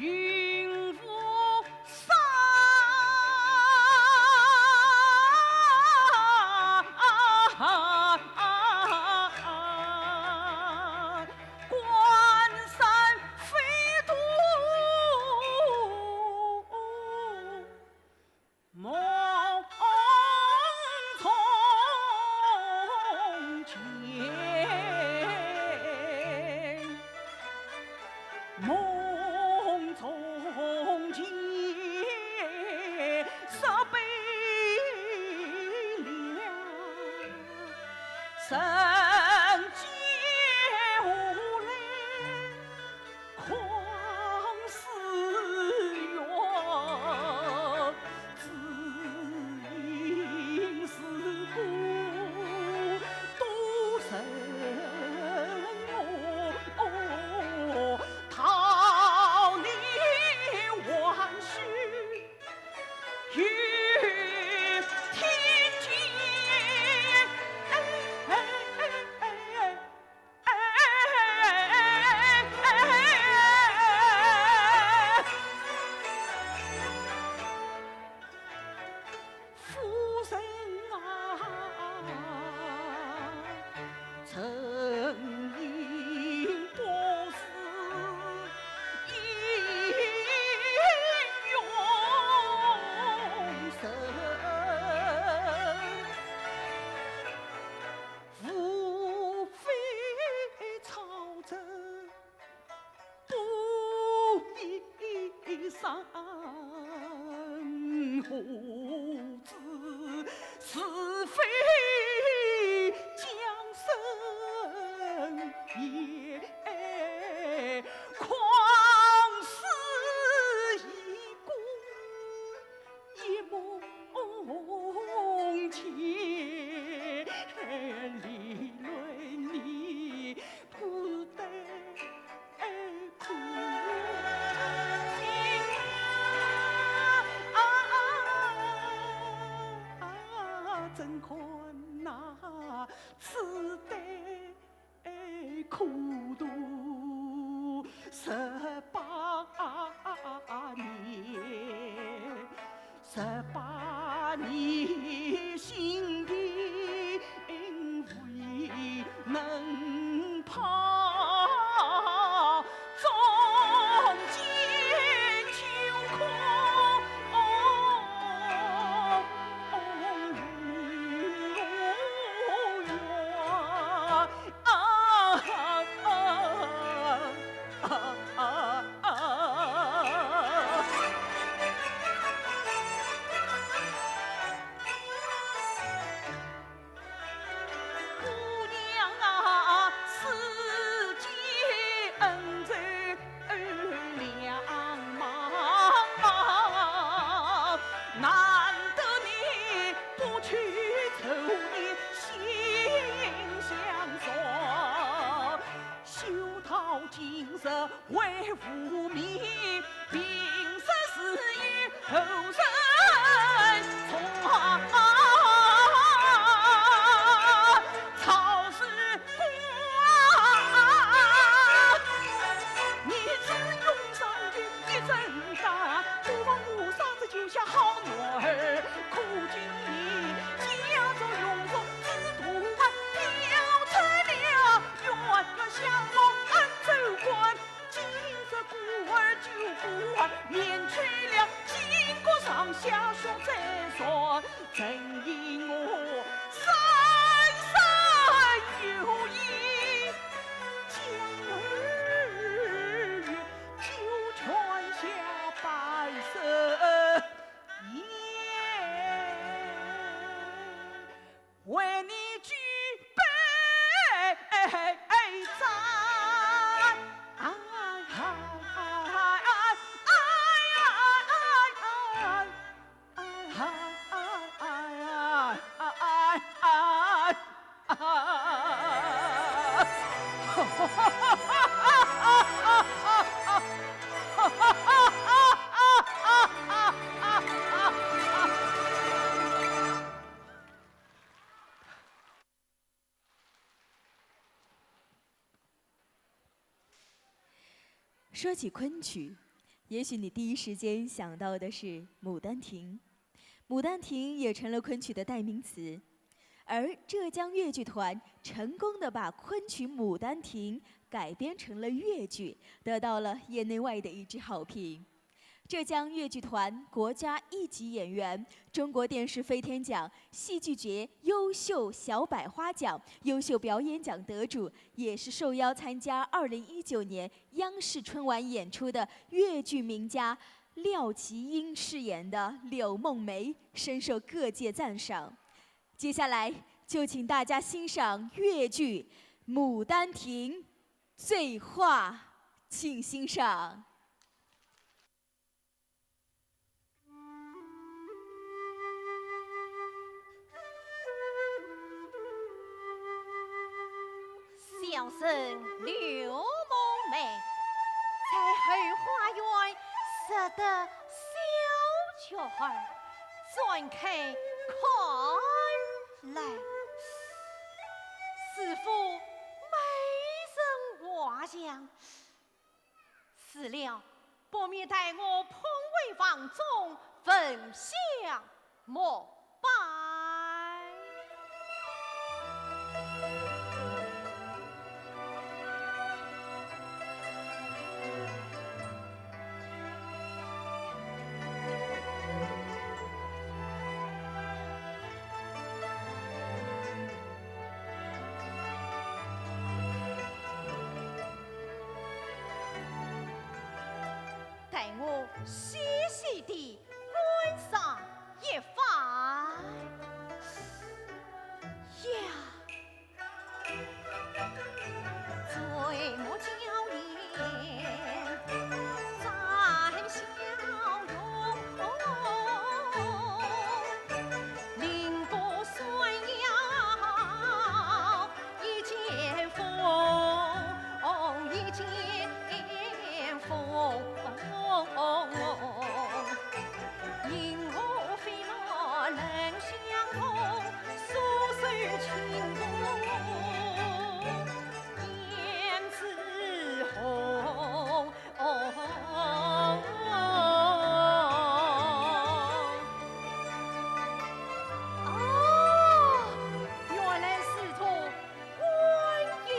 云雾散。说起昆曲，也许你第一时间想到的是《牡丹亭》，《牡丹亭》也成了昆曲的代名词。而浙江越剧团成功地把昆曲《牡丹亭》改编成了越剧，得到了业内外的一致好评。浙江越剧团国家一级演员，中国电视飞天奖戏剧节优秀小百花奖优秀表演奖得主，也是受邀参加2019年央视春晚演出的越剧名家廖其英饰演的柳梦梅，深受各界赞赏。接下来就请大家欣赏越剧《牡丹亭》醉话，请欣赏。小生刘梦梅，在后花园拾得小雀儿，转开看来，似乎美人画像。死了，不免待我捧为房中，焚香膜拜。待我细细地观赏一番呀，最莫娇艳，展笑容，凌波算摇一剑锋，一剑锋。因我非那人相同，素手轻功胭脂红。原来是从观音，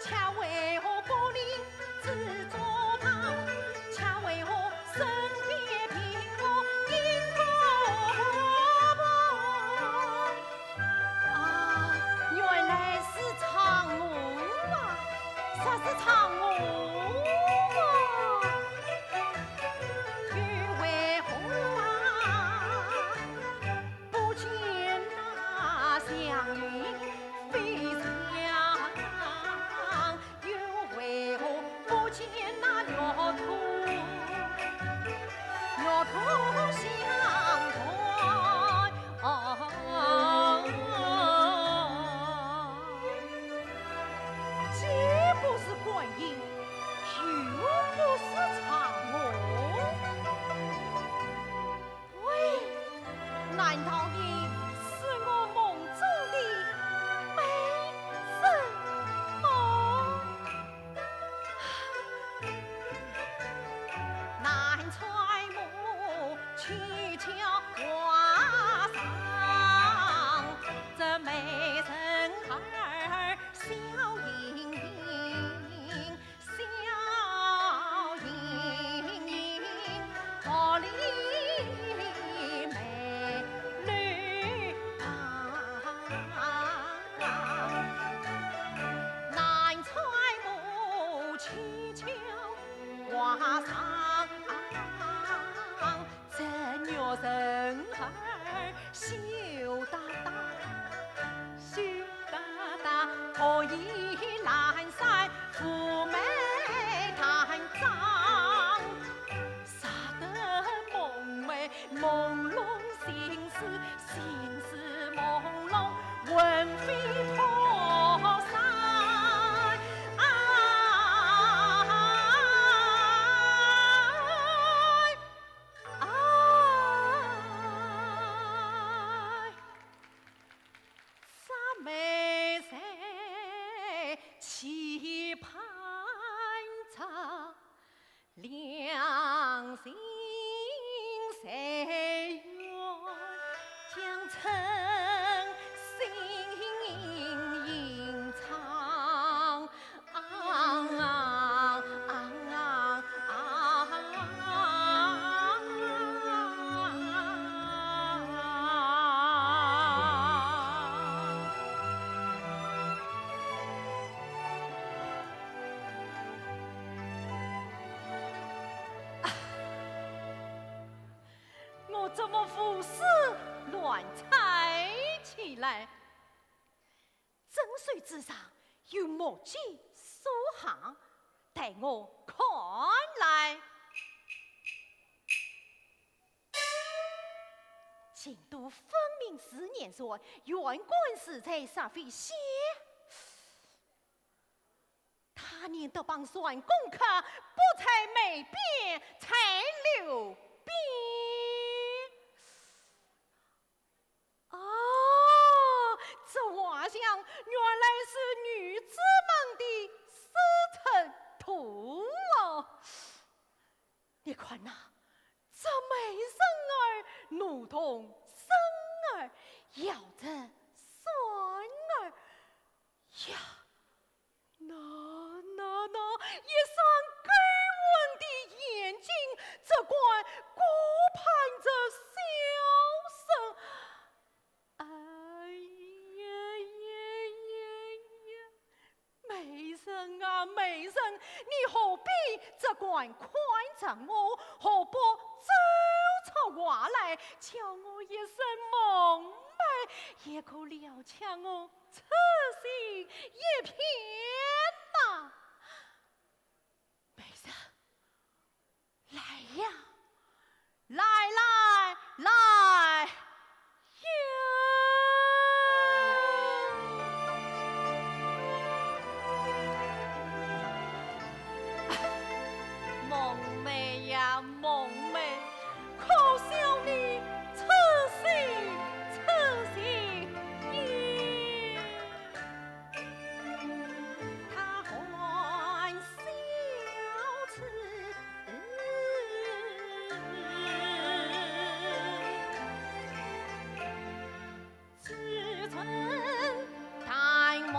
恰为何不离自作旁？恰为何身边凭我迎风啊！原来是嫦娥啊！啥是嫦娥啊？又为何啊？不见那祥云飞翔？又为何不见那骆驼相团？既不是观音，又不是嫦娥，喂，难道你是我梦中的美人吗？难揣摩蹊跷画上，这美人儿笑盈盈，笑盈盈，茉莉美女难揣摩蹊跷画上，这女人儿羞答答，羞答答，可以阑珊妩媚坦荡，杀得梦寐朦胧心思，心思朦胧魂飞魄散。美人期盼着两心谁愿将诚心吟唱。我怎么胡思乱猜起来？正水之上有墨迹所行，待我看来。京都分明是念说原官是在煞飞仙，他念得帮算功课，不才没变，才留变。哦，这画像原来是女子们的师承图哦！你看呐，这美人儿如同生儿，咬着孙儿呀，那一双勾纹的眼睛，这关顾盼着笑声。哎呀呀！美人啊美人，你何必这管宽长我？何不走出话来，叫我一声明白，也可了却我此心一片呐！美人，来呀，来呀！梦寐呀梦寐，可笑你痴心意，他还笑痴。自尊待我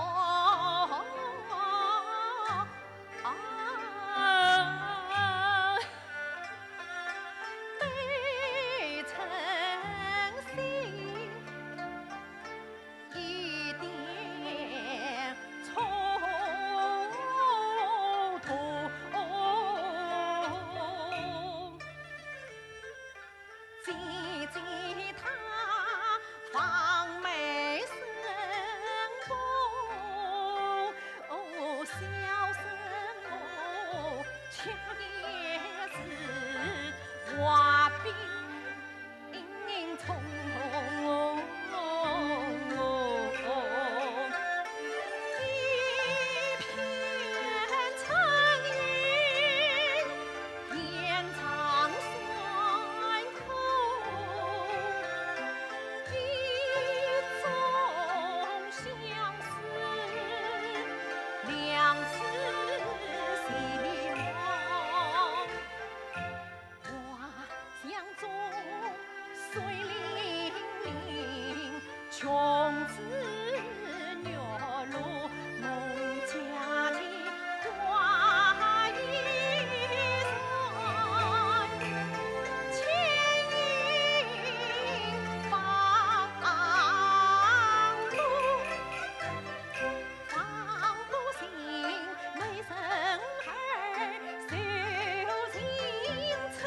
画笔从一片层云，延长酸口，一种相思，两次希望。想中水灵灵，穷子月落梦家里花一山，牵引放路行，美人儿修行此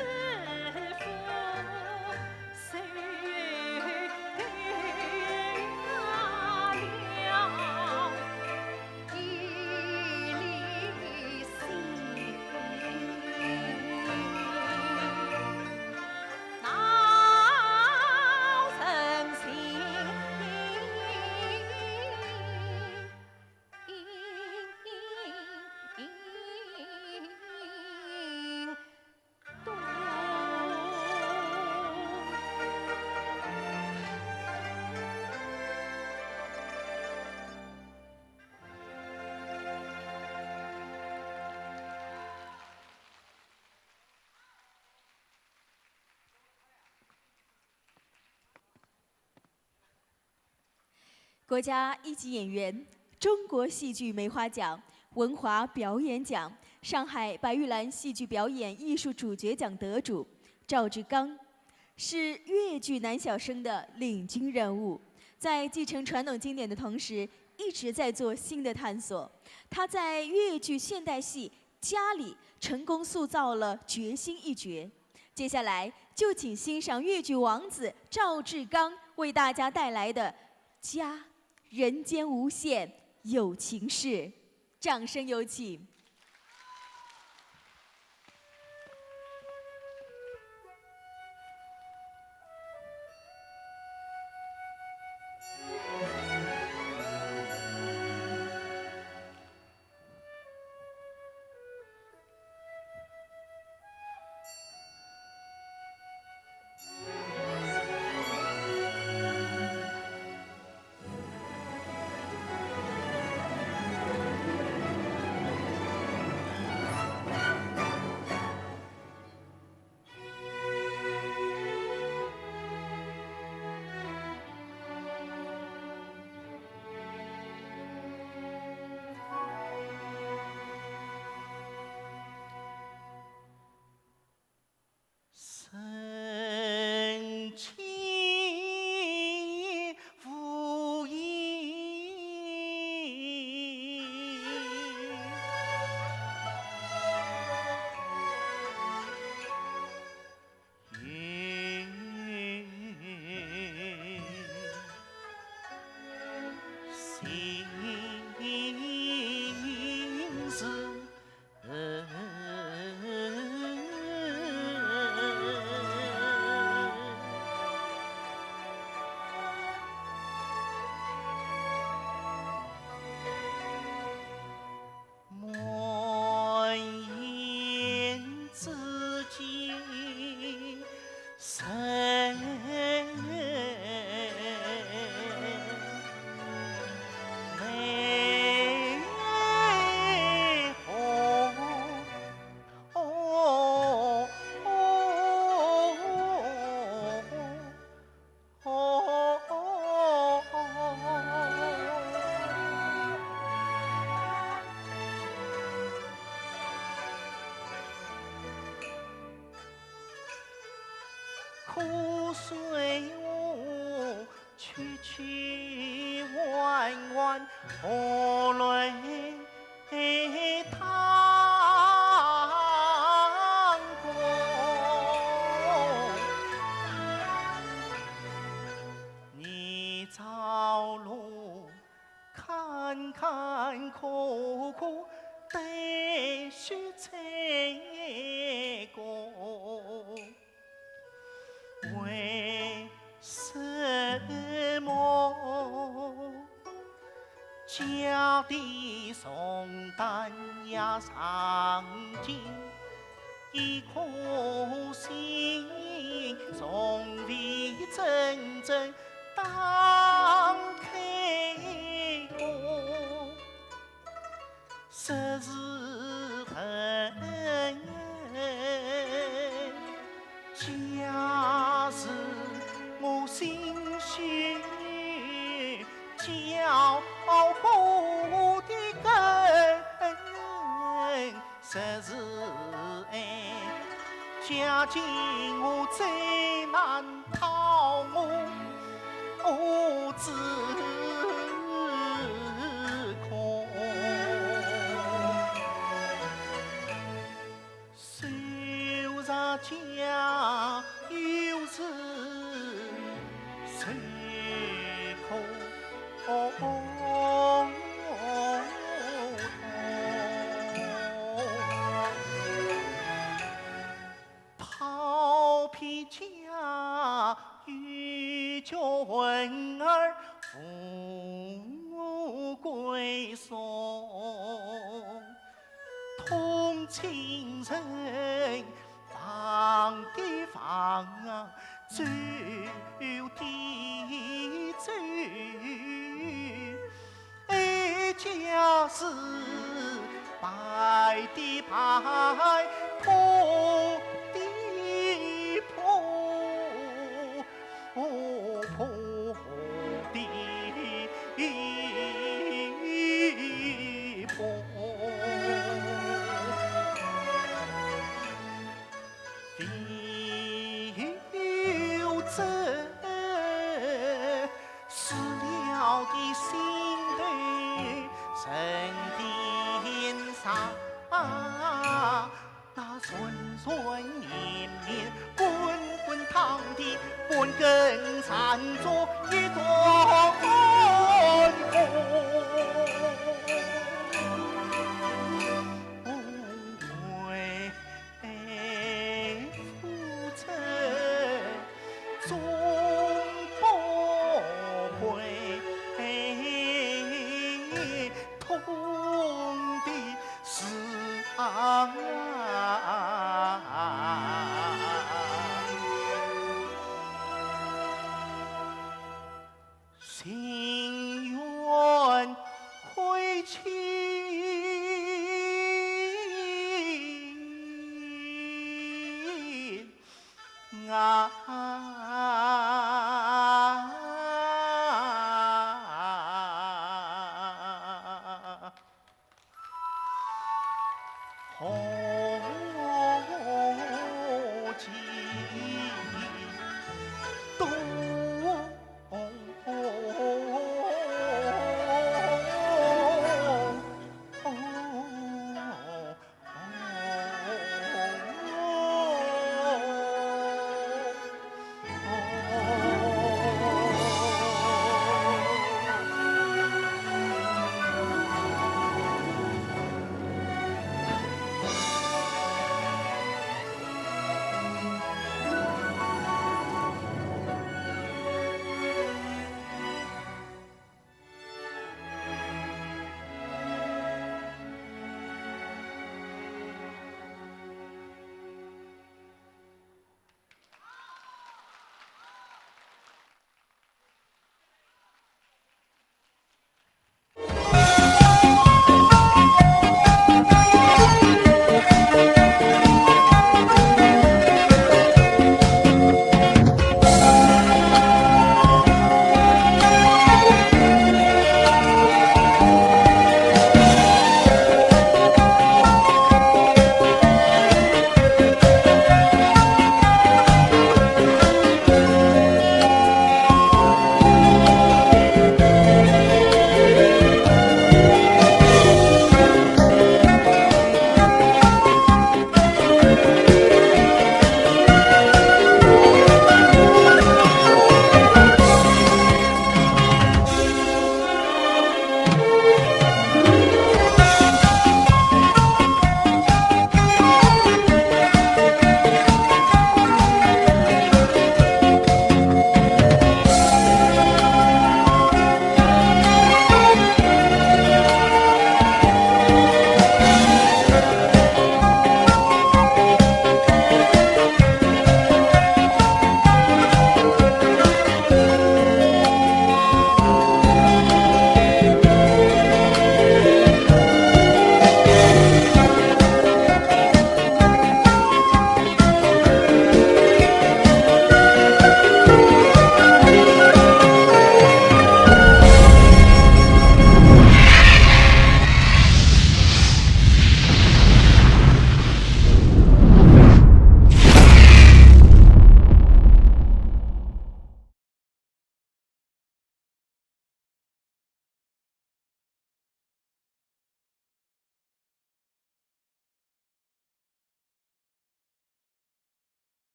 国家一级演员、中国戏剧梅花奖、文华表演奖、上海白玉兰戏剧表演艺术主角奖得主赵志刚，是粤剧男小生的领军人物。在继承传统经典的同时，一直在做新的探索。他在粤剧现代戏家里成功塑造了绝星一角。接下来就请欣赏豫剧王子赵志刚为大家带来的《家，人间无限有情事》，掌声有请。苦水无，曲曲弯弯，何来堂空？你朝路坎坎坷坷，得须成功。为什么家的重担压上肩，一颗心从未真正打开过，实是恨家是我心血骄傲的根，实是爱家境我最难逃我自控。守着家又是谁苦逃避家与君儿富贵松，同情人放的放啊，走的走，爱家是败的败，破的破，破的破。留着死了的心对神殿上，那顺顺绵绵，滚滚堂的本根缠着一个